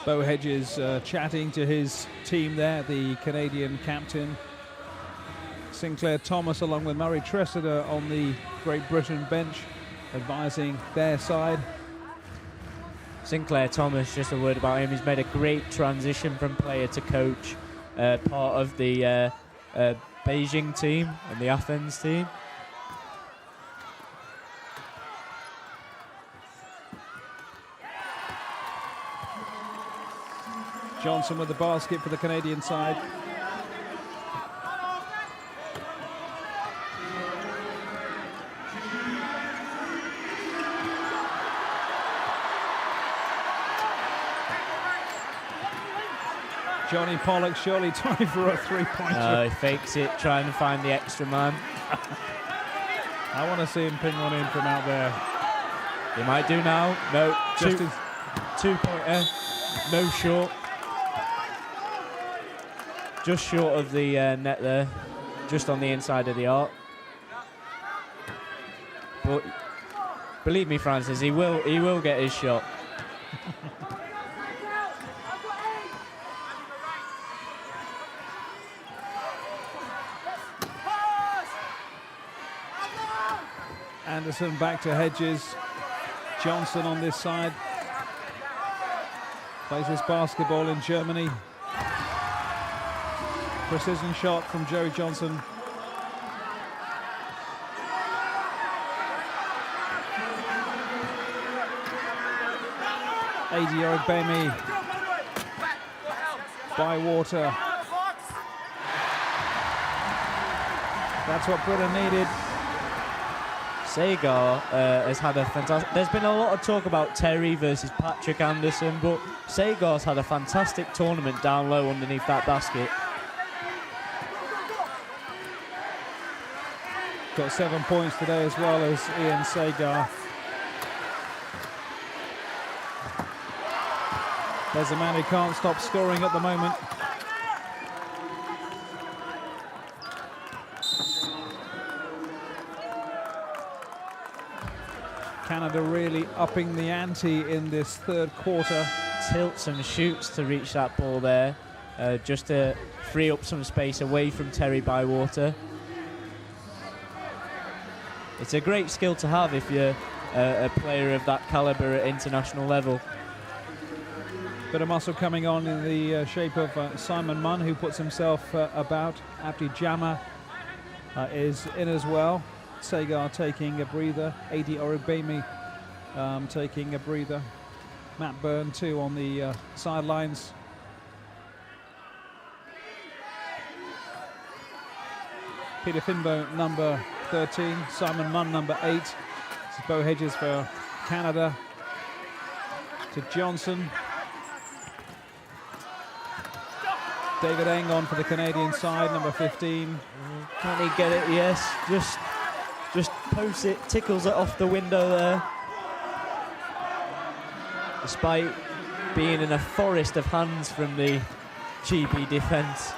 Bo Hedges chatting to his team there, the Canadian captain. Sinclair Thomas along with Murray Tressida on the Great Britain bench, advising their side. Sinclair Thomas, just a word about him, he's made a great transition from player to coach, part of the Beijing team and the Athens team. Johnson with the basket for the Canadian side. Johnny Pollock surely time for a three-pointer. He fakes it, trying to find the extra man. I want to see him ping one in from out there. He might do now. No, two-pointer. No short. Just short of the net there. just on the inside of the arc. But believe me, Francis, he will get his shot. Anderson back to Hedges. Johnson on this side. Plays this basketball in Germany. Precision shot from Joey Johnson. Adi Obemi. Bywater. That's what Britain needed. Sagar has had a fantastic... There's been a lot of talk about Terry versus Patrick Anderson, but Sagar's had a fantastic tournament down low underneath that basket. Got 7 points today as well as Ian Sagar. There's a man who can't stop scoring at the moment. Canada really upping the ante in this third quarter. Tilts and shoots to reach that ball there, just to free up some space away from Terry Bywater. It's a great skill to have if you're a player of that caliber at international level. Bit of muscle coming on in the shape of Simon Munn, who puts himself about. Abdi Jama is in as well. Sagar taking a breather. Adi Oribemi taking a breather. Matt Byrne too on the sidelines. Peter Finbow number 13, Simon Munn number 8. This is Bo Hedges for Canada. To Johnson. David Eng on for the Canadian side, number 15. Can he get it? Yes. Just posts it, tickles it off the window there. Despite being in a forest of hands from the GB defence.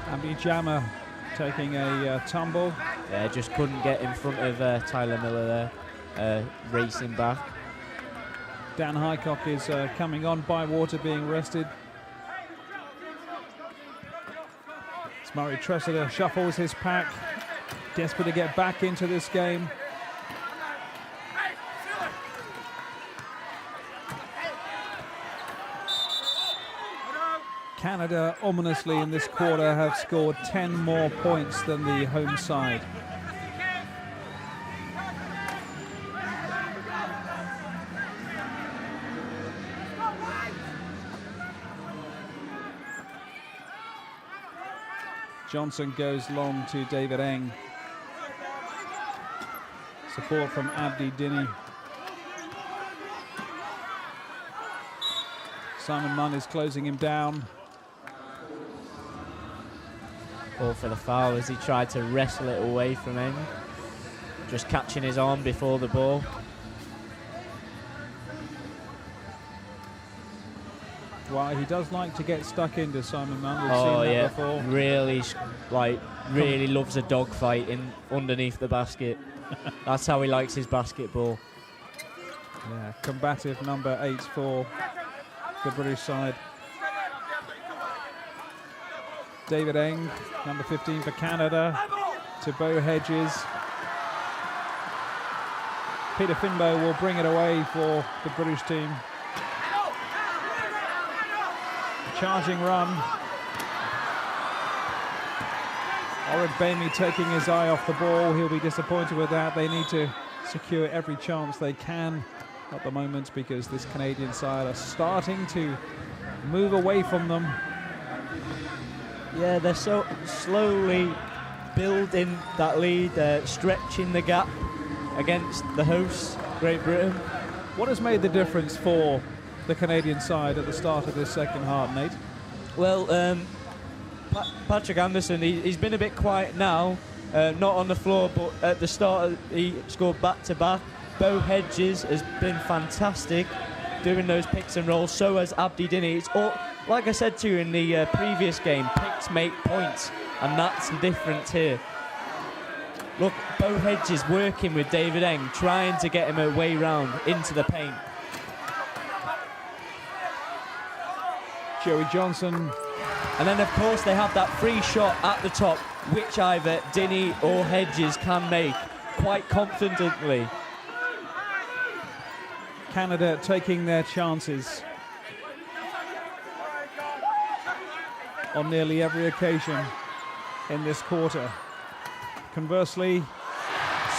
Abdi Jama taking a tumble. Yeah, just couldn't get in front of Tyler Miller there, racing back. Dan Highcock is coming on, Bywater being rested. As Murray Tressida shuffles his pack, desperate to get back into this game. Canada, ominously in this quarter, have scored 10 more points than the home side. Johnson goes long to David Eng. Support from Abdi Dini. Simon Munn is closing him down. All for the foul as he tried to wrestle it away from him. Just catching his arm before the ball. Well, he does like to get stuck into Simon Munn. We've seen that before. Really loves a dogfight in underneath the basket. That's how he likes his basketball. Yeah, combative number 8 for the British side. David Eng, number 15 for Canada, to Bo Hedges. Peter Finbow will bring it away for the British team. Charging run. Oribemi taking his eye off the ball. He'll be disappointed with that. They need to secure every chance they can at the moment because this Canadian side are starting to move away from them. Yeah, they're so slowly building that lead, stretching the gap against the hosts, Great Britain. What has made the difference for the Canadian side at the start of this second half, Nate? Well, Patrick Anderson, he's been a bit quiet now, not on the floor, but at the start he scored back-to-back. Bo Hedges has been fantastic doing those picks and rolls. So has Abdi Dini. It's all, like I said to you in the previous game, picks make points, and that's the difference here. Look, Bo Hedges working with David Eng, trying to get him a way round into the paint. Joey Johnson. And then, of course, they have that free shot at the top, which either Dini or Hedges can make quite confidently. Canada taking their chances on nearly every occasion in this quarter. Conversely,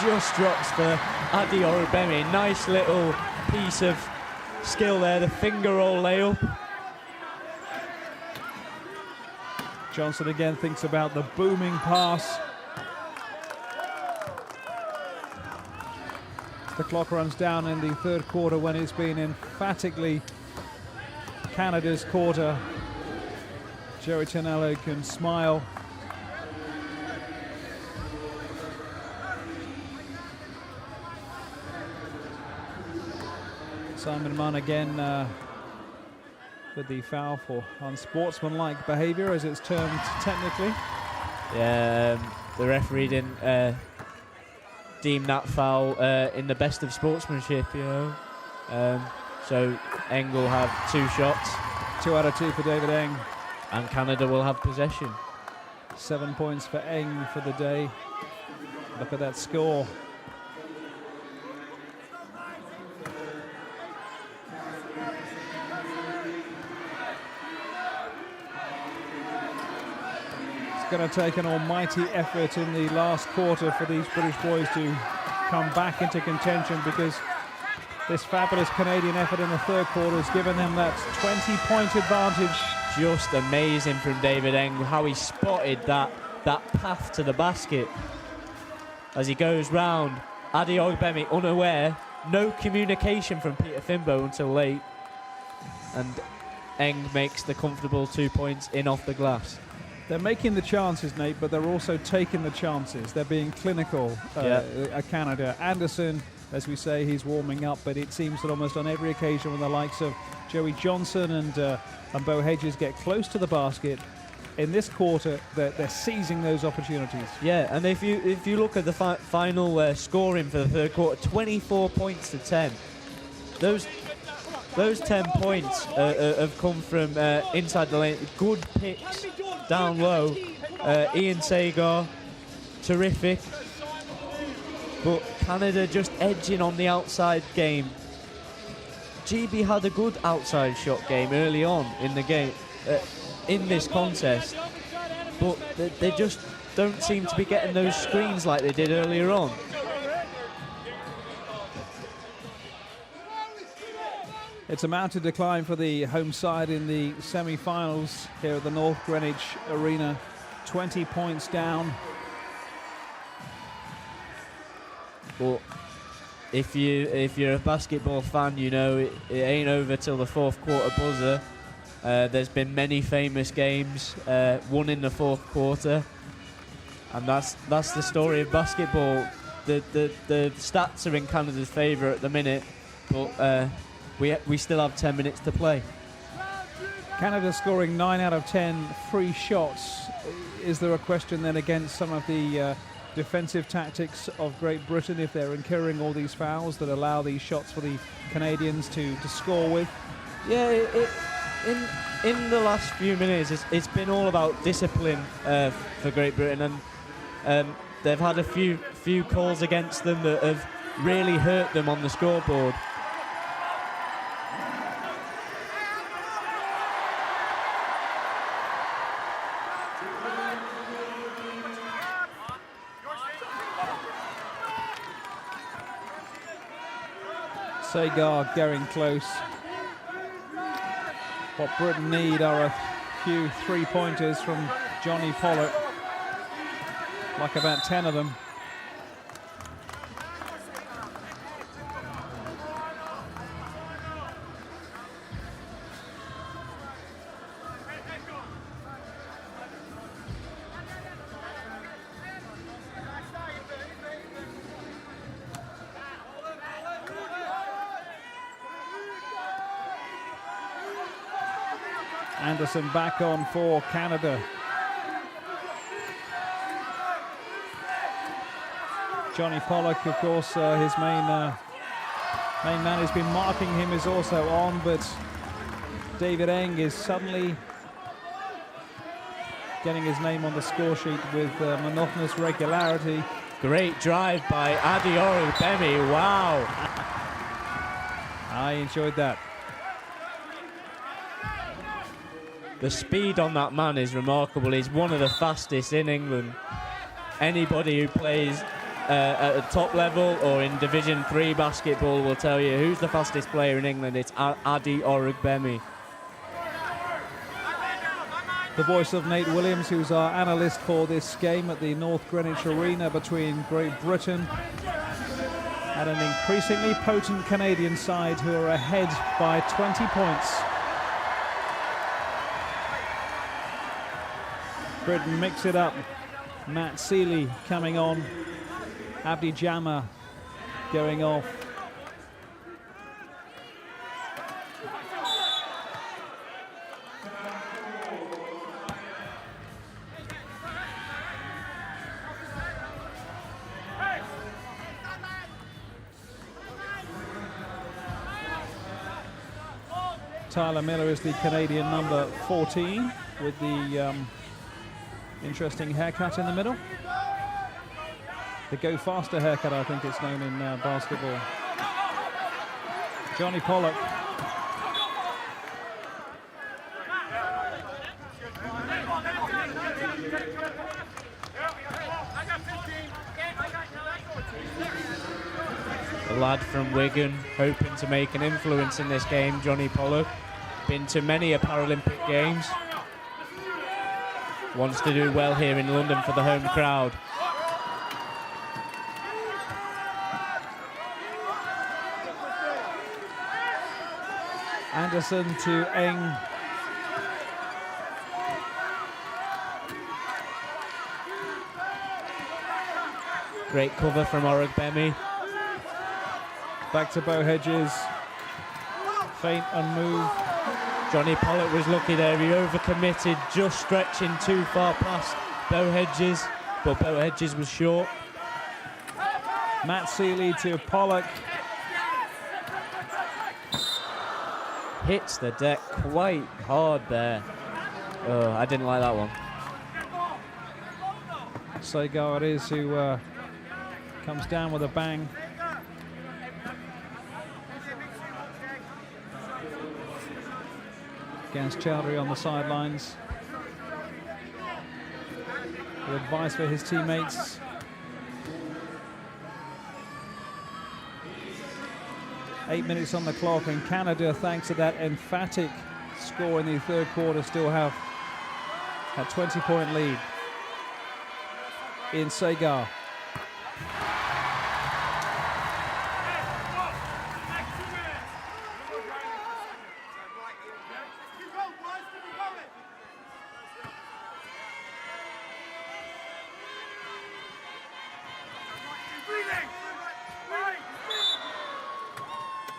Just drops for Adi Orubemi. Nice little piece of skill there, the finger roll layup. Johnson again thinks about the booming pass. The clock runs down in the third quarter when it's been emphatically Canada's quarter. Joey Tonello can smile. Simon Munn again with the foul for unsportsmanlike behaviour, as it's termed technically. Yeah, the referee didn't deem that foul in the best of sportsmanship, you know. So Eng will have 2 shots. 2 out of 2 for David Eng. And Canada will have possession. 7 points for Eng for the day. Look at that score. It's going to take an almighty effort in the last quarter for these British boys to come back into contention, because this fabulous Canadian effort in the third quarter has given them that 20-point advantage. Just amazing from David Eng, how he spotted that path to the basket. As he goes round, Adi Ogbemi unaware, no communication from Peter Fimbo until late. And Eng makes the comfortable 2 points in off the glass. They're making the chances, Nate, but they're also taking the chances. They're being clinical, Canada. Anderson, as we say, he's warming up, but it seems that almost on every occasion when the likes of Joey Johnson and Bo Hedges get close to the basket, in this quarter, they're seizing those opportunities. Yeah, and if you look at the final scoring for the third quarter, 24 points to 10. Those 10 points have come from inside the lane. Good picks down low. Ian Sagar, terrific. But Canada just edging on the outside game. GB had a good outside shot game early on in the game, in this contest, but they just don't seem to be getting those screens like they did earlier on. It's a mountain decline for the home side in the semi-finals here at the North Greenwich Arena. 20 points down. But if you're a basketball fan, you know it ain't over till the fourth quarter buzzer. There's been many famous games won in the fourth quarter, and that's the story of basketball. The stats are in Canada's favour at the minute, but we still have 10 minutes to play. Canada scoring 9 out of 10 free shots. Is there a question then against some of the defensive tactics of Great Britain if they're incurring all these fouls that allow these shots for the Canadians to score with? Yeah, in the last few minutes, it's been all about discipline for Great Britain, and they've had a few calls against them that have really hurt them on the scoreboard. Sagar getting close. What Britain need are a few three-pointers from Johnny Pollock, like about 10 of them. Anderson back on for Canada. Johnny Pollock, of course, his main man who's been marking him is also on, but David Eng is suddenly getting his name on the score sheet with monotonous regularity. Great drive by Adioru Bemi. Wow. I enjoyed that. The speed on that man is remarkable. He's one of the fastest in England. Anybody who plays at the top level or in Division 3 basketball will tell you who's the fastest player in England. It's Adi Orugbemi. The voice of Nate Williams, who's our analyst for this game at the North Greenwich Arena between Great Britain and an increasingly potent Canadian side who are ahead by 20 points. Britain mix it up. Matt Seeley coming on. Abdi Jama going off. Tyler Miller is the Canadian number 14 with the interesting haircut in the middle. The Go Faster haircut, I think it's known in basketball. Johnny Pollock. The lad from Wigan, hoping to make an influence in this game, Johnny Pollock. Been to many a Paralympic Games. Wants to do well here in London for the home crowd. Anderson to Eng. Great cover from Orugbemi. Back to Bo Hedges. Feint and move. Johnny Pollock was lucky there. He overcommitted, just stretching too far past Bo Hedges, but Bo Hedges was short. Matt Seeley to Pollock. Hits the deck quite hard there. Oh, I didn't like that one. Segar it is who comes down with a bang. Against Chowdhury on the sidelines. With advice for his teammates. Eight minutes on the clock, and Canada, thanks to that emphatic score in the third quarter, still have a 20-point lead in Segar.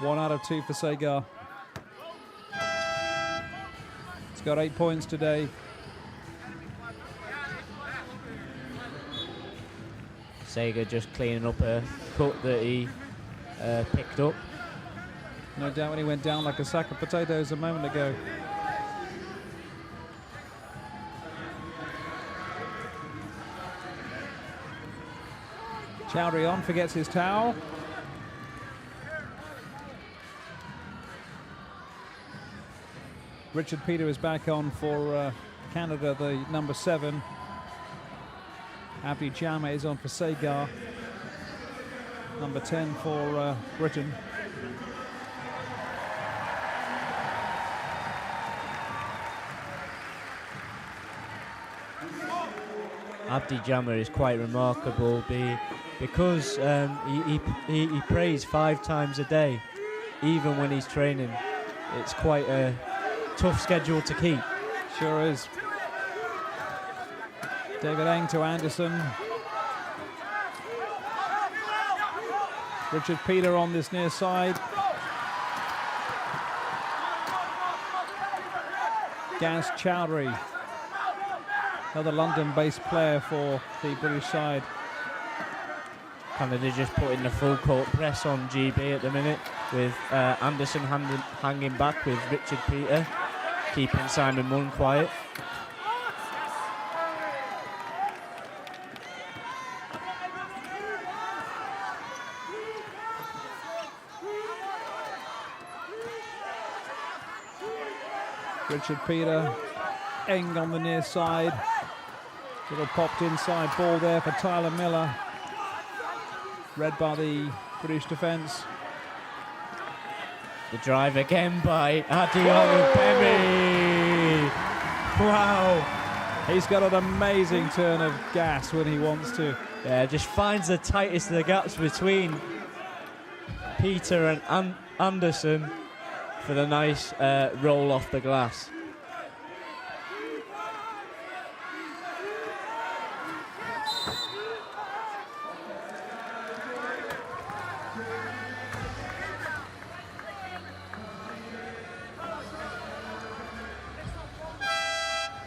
One out of two for Segar. It's got 8 points today. Segar just cleaning up a cut that he picked up. No doubt when he went down like a sack of potatoes a moment ago. Chowdhury on, forgets his towel. Richard Peter is back on for Canada, the number 7. Abdi Jama is on for Segar. Number 10 for Britain. Abdi Jama is quite remarkable because he prays 5 times a day, even when he's training. It's quite a tough schedule to keep. Sure is. David Eng to Anderson. Richard Peter on this near side. Gaz Chowdhury, another London-based player for the British side. Canada just putting the full court press on GB at the minute, with Anderson hanging back with Richard Peter, keeping Simon Munn quiet. Richard Peter, Eng on the near side. Little popped inside ball there for Tyler Miller. Read by the British defence. The drive again by Adeola Bemi. Wow. He's got an amazing turn of gas when he wants to. Yeah, just finds the tightest of the gaps between Peter and Anderson for the nice roll off the glass.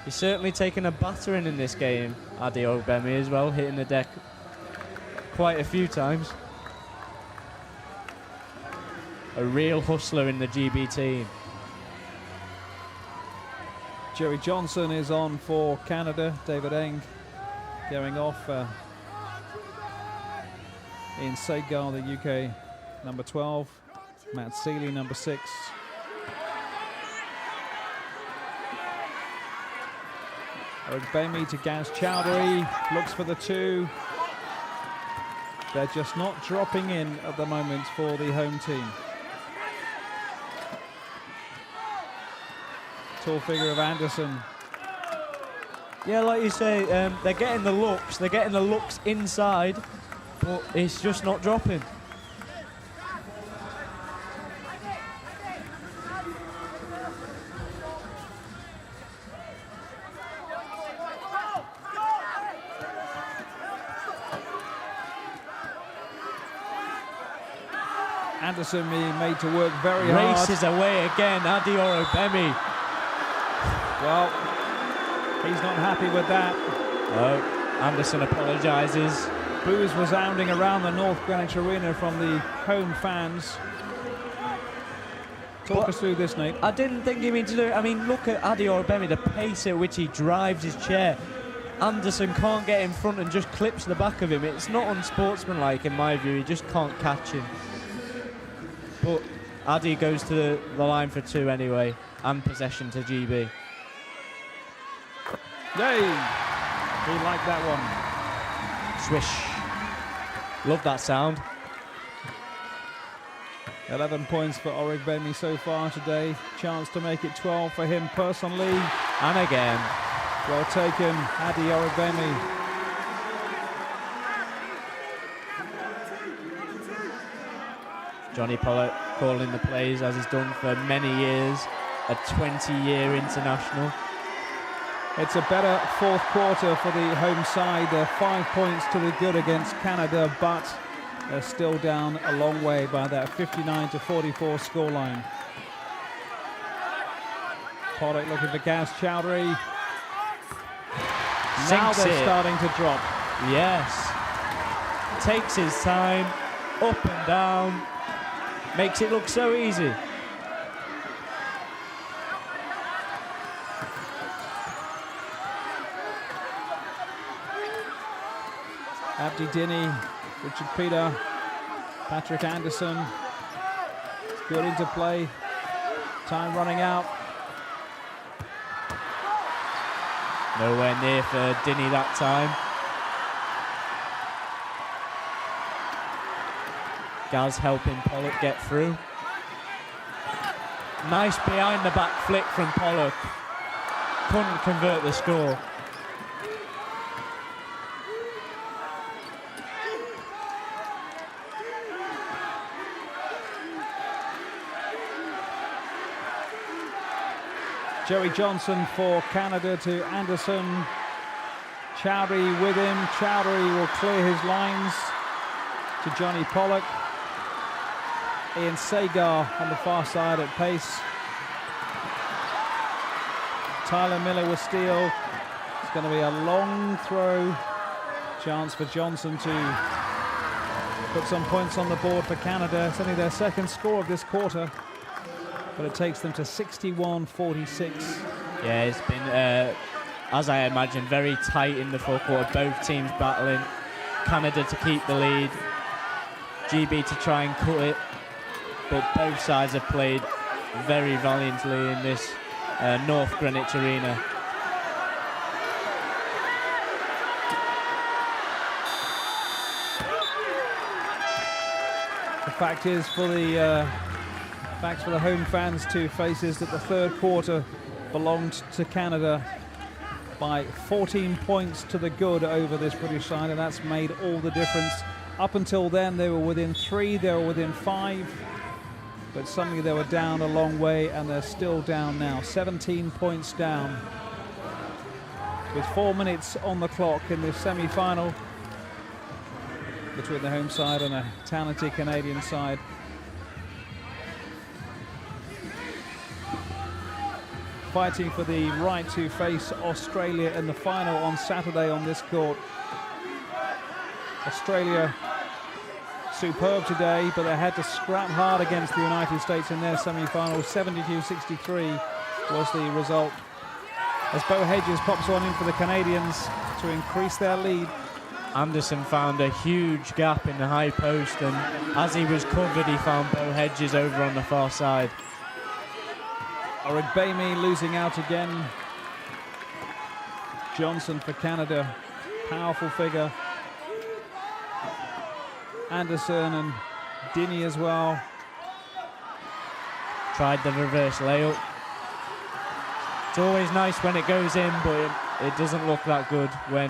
He's certainly taken a battering in this game, Adi Ogbemi as well, hitting the deck quite a few times. A real hustler in the GB team. Jerry Johnson is on for Canada. David Eng going off. In Segal, the UK, number 12. Matt Seeley, number 6. Ogbemi to Gaz Chowdhury, looks for the 2. They're just not dropping in at the moment for the home team. Tall figure of Anderson. Yeah, like you say, they're getting the looks inside, but it's just not dropping. Anderson being made to work very hard. Races away again, Adeola Bemi. Well, he's not happy with that. Oh, Anderson apologises. Boos resounding around the North Greenwich Arena from the home fans. Talk us through this, Nate. I didn't think he meant to do it. I mean, look at Adeola Bemi, the pace at which he drives his chair. Anderson can't get in front and just clips the back of him. It's not unsportsmanlike in my view. He just can't catch him. But Adi goes to the line for 2 anyway, and possession to GB. Yay! He liked that one. Swish. Love that sound. 11 points for Ogbemi so far today. Chance to make it 12 for him personally. And again. Well taken, Adi Ogbemi. Johnny Pollock calling the plays as he's done for many years. A 20-year international. It's a better fourth quarter for the home side. They're 5 points to the good against Canada, but they're still down a long way by that 59-44 scoreline. Pollock looking for Gaz Chowdhury. Now they're starting to drop. Yes. Takes his time, up and down. Makes it look so easy. Abdi Dini, Richard Peter, Patrick Anderson. It's good into play. Time running out. Nowhere near for Dini that time. Gaz helping Pollock get through. Nice behind the back flick from Pollock. Couldn't convert the score. Joey Johnson for Canada to Anderson. Chowdhury with him. Chowdhury will clear his lines to Johnny Pollock. Ian Sagar on the far side at pace. Tyler Miller with steal. It's going to be a long throw. Chance for Johnson to put some points on the board for Canada. It's only their second score of this quarter, but it takes them to 61-46. Yeah, it's been, as I imagine, very tight in the fourth quarter. Both teams battling. Canada to keep the lead. GB to try and cut it. But both sides have played very valiantly in this North Greenwich Arena. The fact is, for the home fans to face is that the third quarter belonged to Canada by 14 points to the good over this British side, and that's made all the difference. Up until then, they were within 3, they were within 5, but suddenly they were down a long way, and they're still down now. 17 points down with 4 minutes on the clock in this semi-final between the home side and a talented Canadian side. Fighting for the right to face Australia in the final on Saturday on this court. Australia superb today, but they had to scrap hard against the United States in their semi-final. 72-63 was the result, as Bo Hedges pops one in for the Canadians to increase their lead. Anderson found a huge gap in the high post, and as he was covered, he found Bo Hedges over on the far side. Origbemi losing out again. Johnson for Canada, powerful figure. Anderson and Dinny as well. Tried the reverse layup. It's always nice when it goes in, but it doesn't look that good when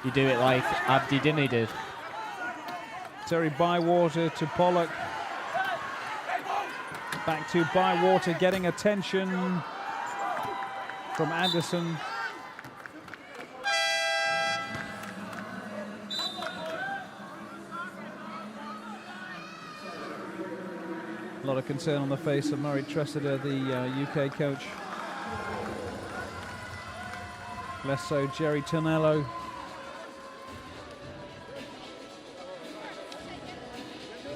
you do it like Abdi Dinny did. Terry Bywater to Pollock. Back to Bywater, getting attention from Anderson. A lot of concern on the face of Murray Tressida, the UK coach. Less so Jerry Tonello.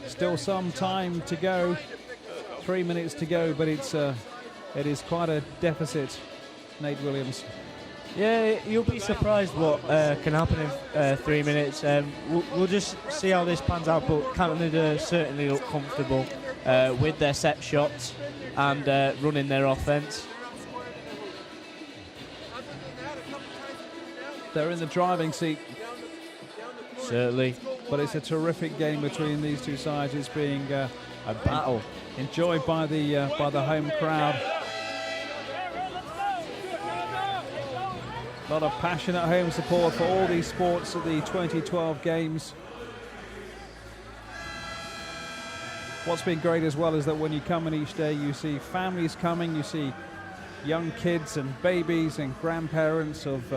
Still some time to go. 3 minutes to go, but it is quite a deficit, Nate Williams. Yeah, you'll be surprised what can happen in 3 minutes. We'll just see how this pans out, but Canada certainly look comfortable with their set shots and running their offense. They're in the driving seat. Certainly. But it's a terrific game between these two sides. It's being A battle. enjoyed by the home crowd. A lot of passionate home support for all these sports at the 2012 games. What's been great as well is that when you come in each day, you see families coming, you see young kids and babies and grandparents of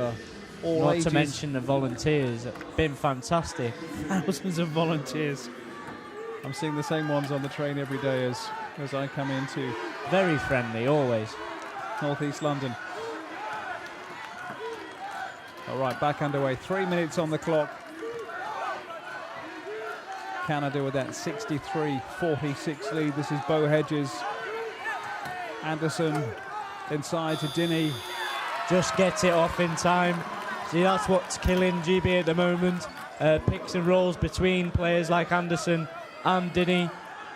all ages. Not to mention the volunteers. It's been fantastic. Thousands of volunteers. I'm seeing the same ones on the train every day as I come into Very friendly, always. Northeast London. All right, back underway. 3 minutes on the clock. Canada with that 63-46 lead. This is Bo Hedges. Anderson inside to Dinny. Just gets it off in time. See, that's what's killing GB at the moment. Picks and rolls between players like Anderson and Dinny.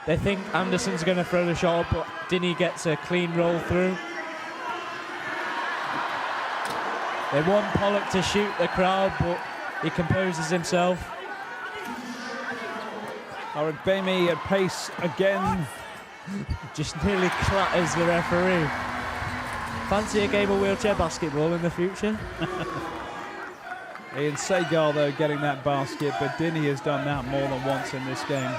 They think Anderson's going to throw the shot up, but Dinny gets a clean roll through. They want Pollock to shoot the crowd, but he composes himself. Origbemi at pace again. Just nearly clatters the referee. Fancy a game of wheelchair basketball in the future? Ian Segal, though, getting that basket, but Dinny has done that more than once in this game.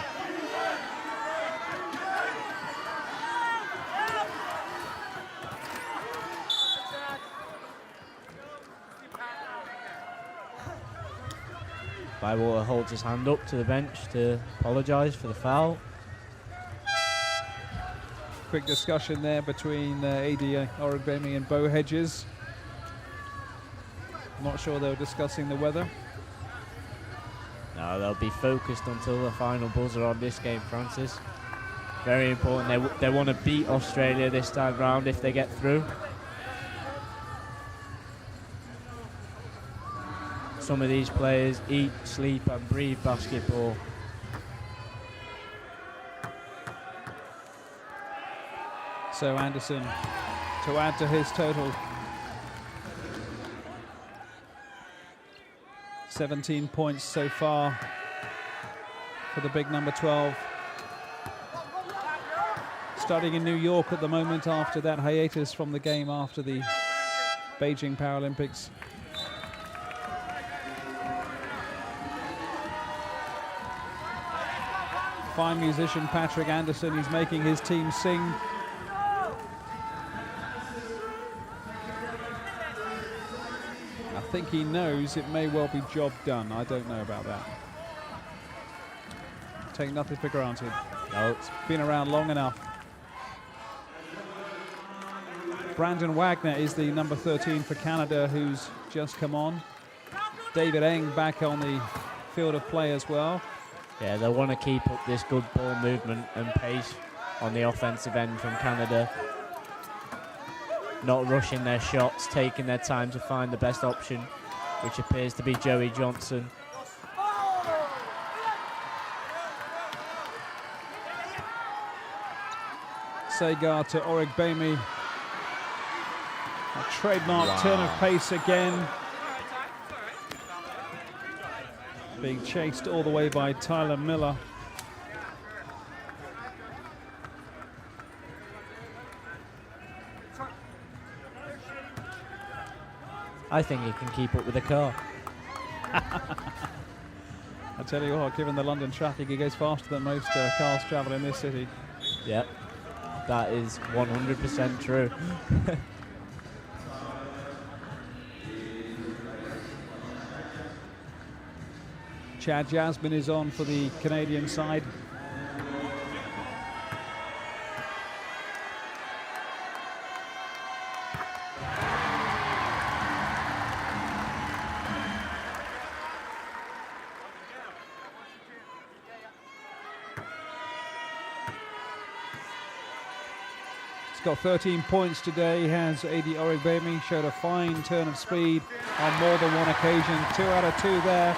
Bywater holds his hand up to the bench to apologise for the foul. Quick discussion there between AD Orogbemi and Bo Hedges. Not sure they were discussing the weather. No, they'll be focused until the final buzzer on this game, Francis. Very important. They want to beat Australia this time round if they get through. Some of these players eat, sleep and breathe basketball. So Anderson to add to his total. 17 points so far for the big number 12. Studying in New York at the moment after that hiatus from the game after the Beijing Paralympics. Fine musician Patrick Anderson, he's making his team sing. I think he knows it may well be job done. I don't know about that. Take nothing for granted. No. It's been around long enough. Brandon Wagner is the number 13 for Canada, who's just come on. David Eng back on the field of play as well. Yeah, they want to keep up this good ball movement and pace on the offensive end from Canada. Not rushing their shots, taking their time to find the best option, which appears to be Joey Johnson. Segar to Orogbemi. A trademark turn of pace again. Being chased all the way by Tyler Miller. I think he can keep up with the car. I tell you what, given the London traffic, he goes faster than most cars travel in this city. Yep, that is 100% true. Chad Jasmine is on for the Canadian side. He's got 13 points today, has AD Orogbemi, showed a fine turn of speed on more than one occasion. 2 out of 2 there.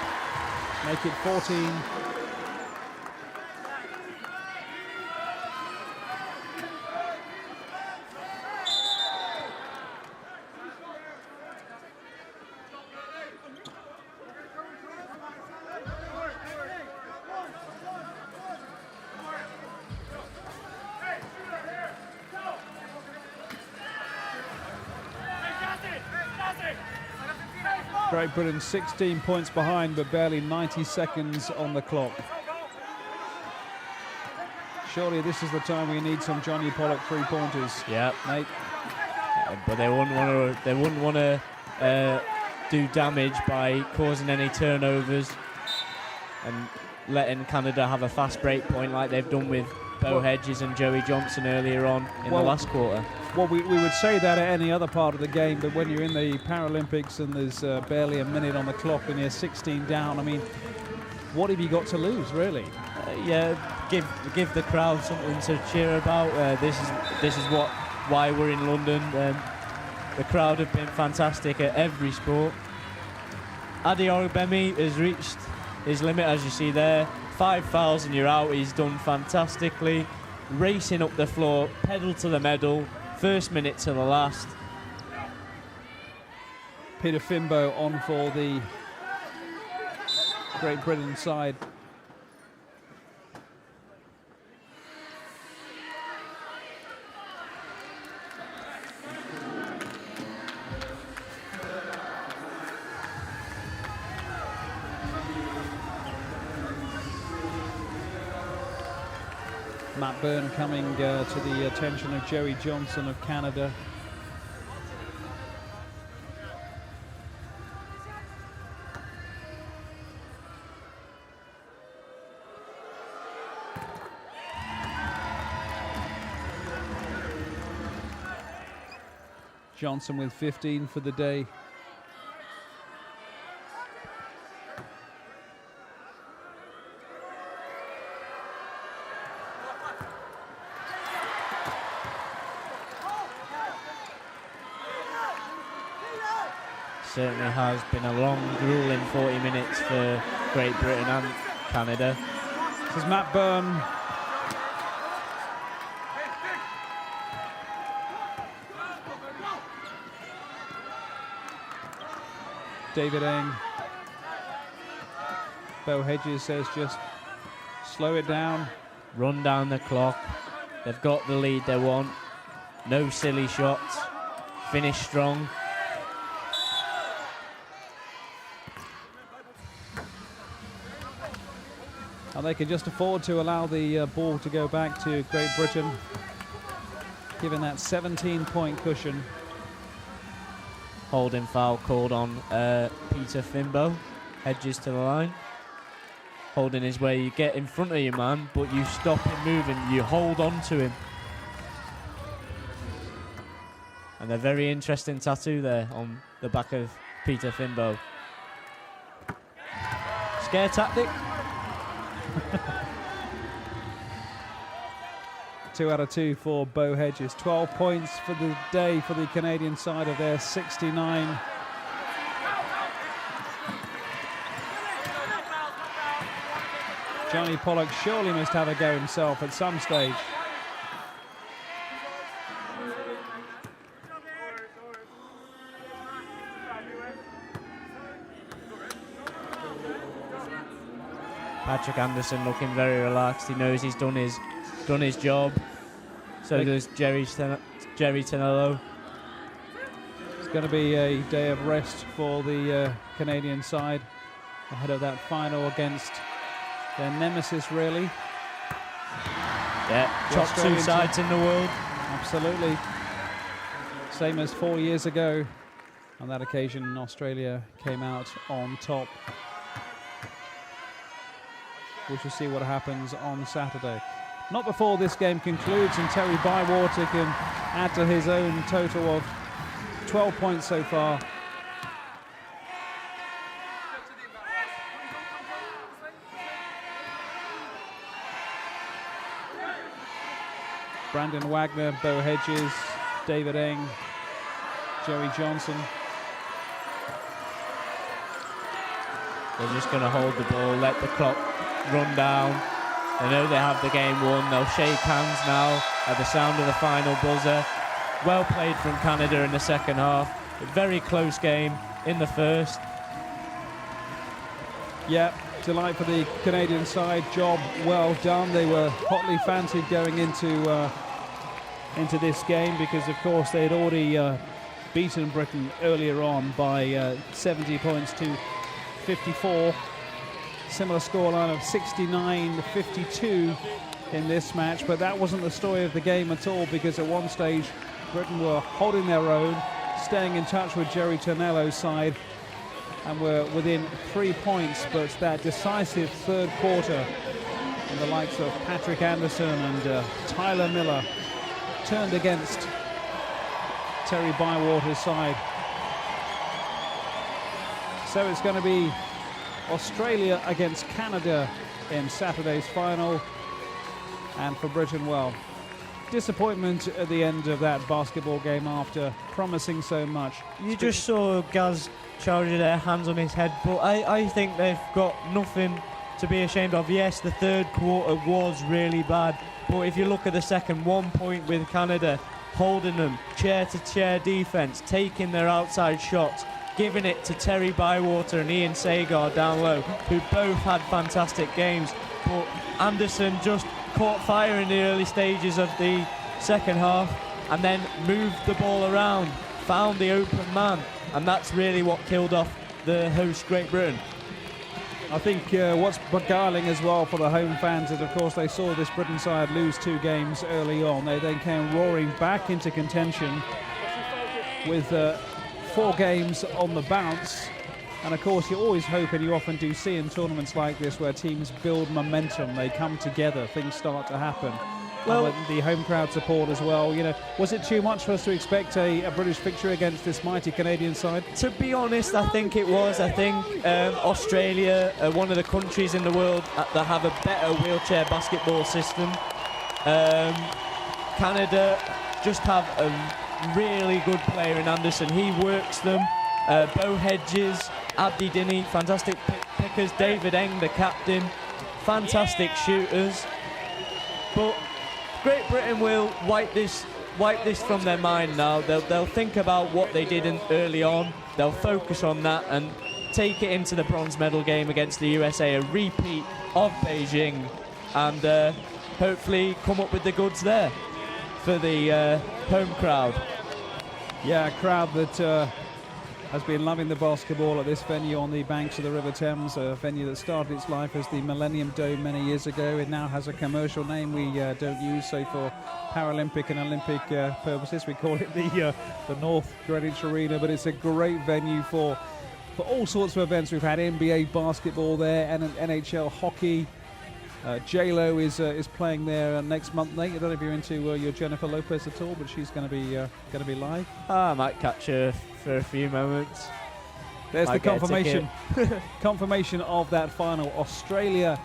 Make it 14. Great Britain 16 points behind, but barely 90 seconds on the clock. Surely this is the time we need some Johnny Pollock three-pointers. Yeah, mate. But they wouldn't want to do damage by causing any turnovers and letting Canada have a fast break point like they've done with Bo Hedges and Joey Johnson earlier on in the last quarter. Well, we would say that at any other part of the game, but when you're in the Paralympics and there's barely a minute on the clock and you're 16 down, I mean, what have you got to lose, really? Yeah, give the crowd something to cheer about. This is why we're in London. The crowd have been fantastic at every sport. Adi Orogbemi has reached his limit, as you see there. 5 fouls and you're out. He's done fantastically. Racing up the floor, pedal to the medal. First minute to the last. Peter Fimbo on for the Great Britain side. Matt Byrne coming to the attention of Joey Johnson of Canada. Johnson with 15 for the day. Certainly has been a long, grueling 40 minutes for Great Britain and Canada. This is Matt Byrne. David Eng. Bo Hedges says just slow it down. Run down the clock. They've got the lead they want. No silly shots. Finish strong. And they can just afford to allow the ball to go back to Great Britain, given that 17-point cushion. Holding foul called on Peter Fimbo. Hedges to the line. Holding is where you get in front of your man, but you stop him moving. You hold on to him. And a very interesting tattoo there on the back of Peter Fimbo. Scare tactic. 2 out of 2 for Bo Hedges. 12 points for the day for the Canadian side of their 69. Johnny Pollock surely must have a go himself at some stage. Patrick Anderson looking very relaxed. He knows he's done his job. So does Jerry Tenello. It's going to be a day of rest for the Canadian side ahead of that final against their nemesis, really. Yeah, top two sides in the world. Absolutely. Same as 4 years ago. On that occasion, Australia came out on top. We shall see what happens on Saturday. Not before this game concludes and Terry Bywater can add to his own total of 12 points so far. Brandon Wagner, Bo Hedges, David Eng, Joey Johnson. They're just going to hold the ball, let the clock run down. They know they have the game won. They'll shake hands now at the sound of the final buzzer. Well played from Canada in the second half. A very close game in the first. Yeah, delight for the Canadian side. Job well done. They were hotly fancied going into this game because, of course, they had already beaten Britain earlier on by 70 points to 54. Similar scoreline of 69-52 in this match, but that wasn't the story of the game at all because at one stage Britain were holding their own, staying in touch with Jerry Ternello's side and were within 3 points, but that decisive third quarter and the likes of Patrick Anderson and Tyler Miller turned against Terry Bywater's side. So it's going to be Australia against Canada in Saturday's final. And for Britain, well, disappointment at the end of that basketball game after promising so much. You just saw Gaz Chowdhury there, hands on his head, but I think they've got nothing to be ashamed of. Yes, the third quarter was really bad, but if you look at the second, 1 point with Canada, holding them, chair-to-chair defence, taking their outside shots, giving it to Terry Bywater and Ian Sagar down low, who both had fantastic games. But Anderson just caught fire in the early stages of the second half and then moved the ball around, found the open man, and that's really what killed off the host Great Britain. I think what's beguiling as well for the home fans is, of course, they saw this Britain side lose 2 games early on. They then came roaring back into contention with 4 games on the bounce, and of course you always hope, and you often do see in tournaments like this where teams build momentum, they come together, things start to happen. Well- and the home crowd support as well. You know, was it too much for us to expect a British victory against this mighty Canadian side? To be honest, I think it was. I think Australia are one of the countries in the world that have a better wheelchair basketball system. Canada just have a really good player in Anderson. He works them. Bo Hedges, Abdi Dini, fantastic pickers. David Eng, the captain, fantastic shooters. But Great Britain will wipe this from their mind now. They'll think about what they did early on. They'll focus on that and take it into the bronze medal game against the USA, a repeat of Beijing, and hopefully come up with the goods there for the home crowd. Yeah, a crowd that has been loving the basketball at this venue on the banks of the River Thames, a venue that started its life as the Millennium Dome many years ago. It now has a commercial name we don't use, so for Paralympic and Olympic purposes we call it the North Greenwich Arena, but it's a great venue for all sorts of events. We've had NBA basketball there and an NHL hockey. J-Lo is playing there next month, Nate. I don't know if you're into your Jennifer Lopez at all, but she's going to be live. I might catch her for a few moments. There's Might the get a confirmation. Confirmation of that final. Australia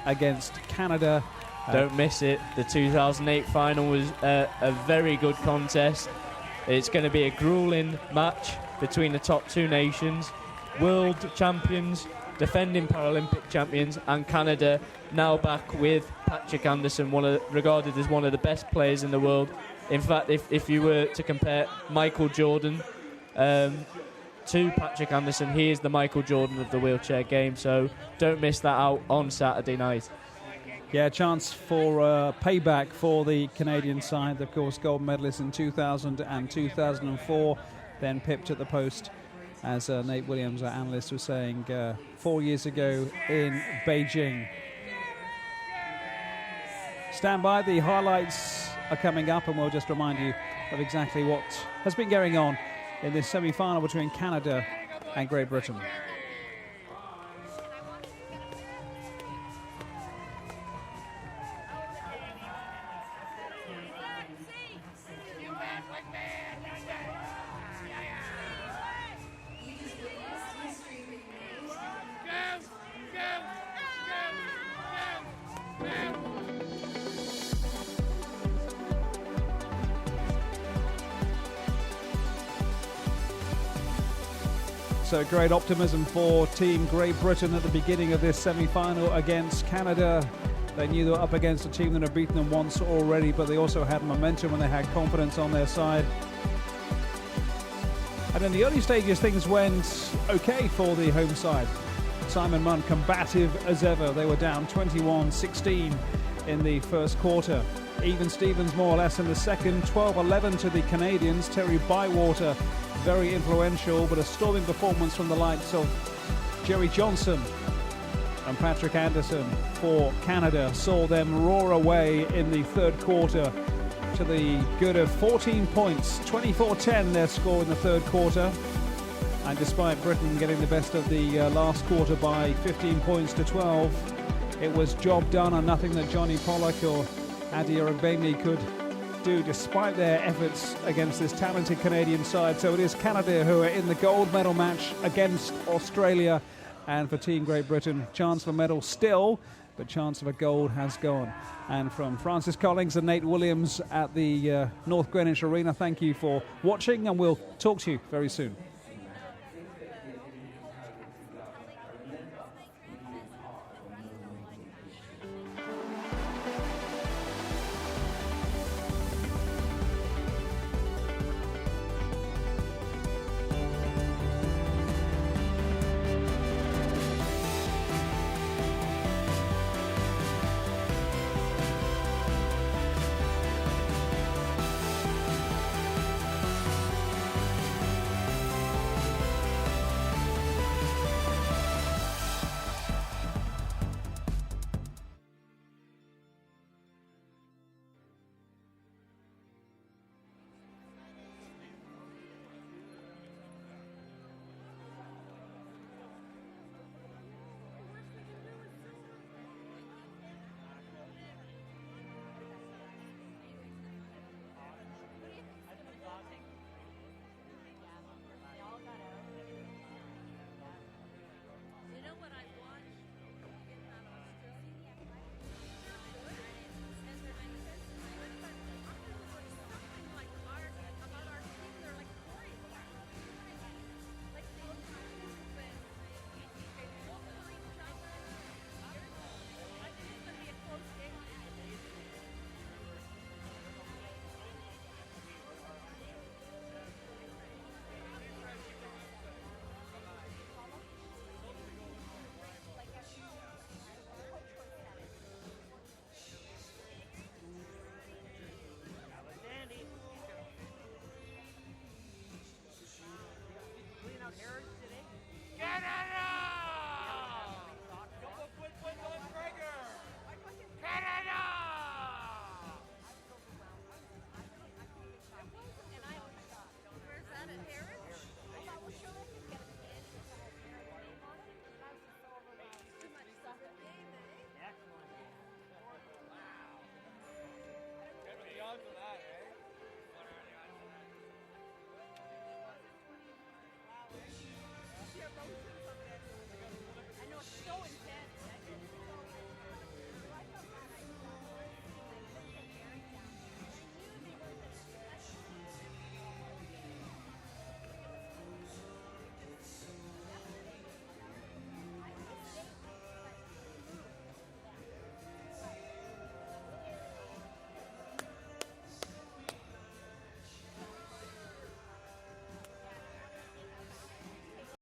against Canada. Don't miss it. The 2008 final was a very good contest. It's going to be a grueling match between the top two nations, world champions, defending Paralympic champions, and Canada now back with Patrick Anderson, regarded as one of the best players in the world. In fact, if you were to compare Michael Jordan to Patrick Anderson, he is the Michael Jordan of the wheelchair game, so don't miss that out on Saturday night. Yeah, chance for payback for the Canadian side. Of course, gold medalists in 2000 and 2004, then pipped at the post, as Nate Williams, our analyst, was saying 4 years ago in Beijing. Stand by, the highlights are coming up, and we'll just remind you of exactly what has been going on in this semi-final between Canada and Great Britain. So great optimism for Team Great Britain at the beginning of this semi-final against Canada. They knew they were up against a team that had beaten them once already, but they also had momentum and they had confidence on their side. And in the early stages, things went okay for the home side. Simon Munn, combative as ever. They were down 21-16 in the first quarter. Even Stevens more or less in the second, 12-11 to the Canadians. Terry Bywater, very influential, but a storming performance from the likes of Jerry Johnson and Patrick Anderson for Canada saw them roar away in the third quarter to the good of 14 points. 24-10 their score in the third quarter. And despite Britain getting the best of the last quarter by 15 points to 12, it was job done and nothing that Johnny Pollock or Adi Aragbemi could do despite their efforts against this talented Canadian side. So it is Canada who are in the gold medal match against Australia. And for Team Great Britain, chance for medal still, but chance of a gold has gone. And from Francis Collings and Nate Williams at the North Greenwich Arena, thank you for watching, and we'll talk to you very soon.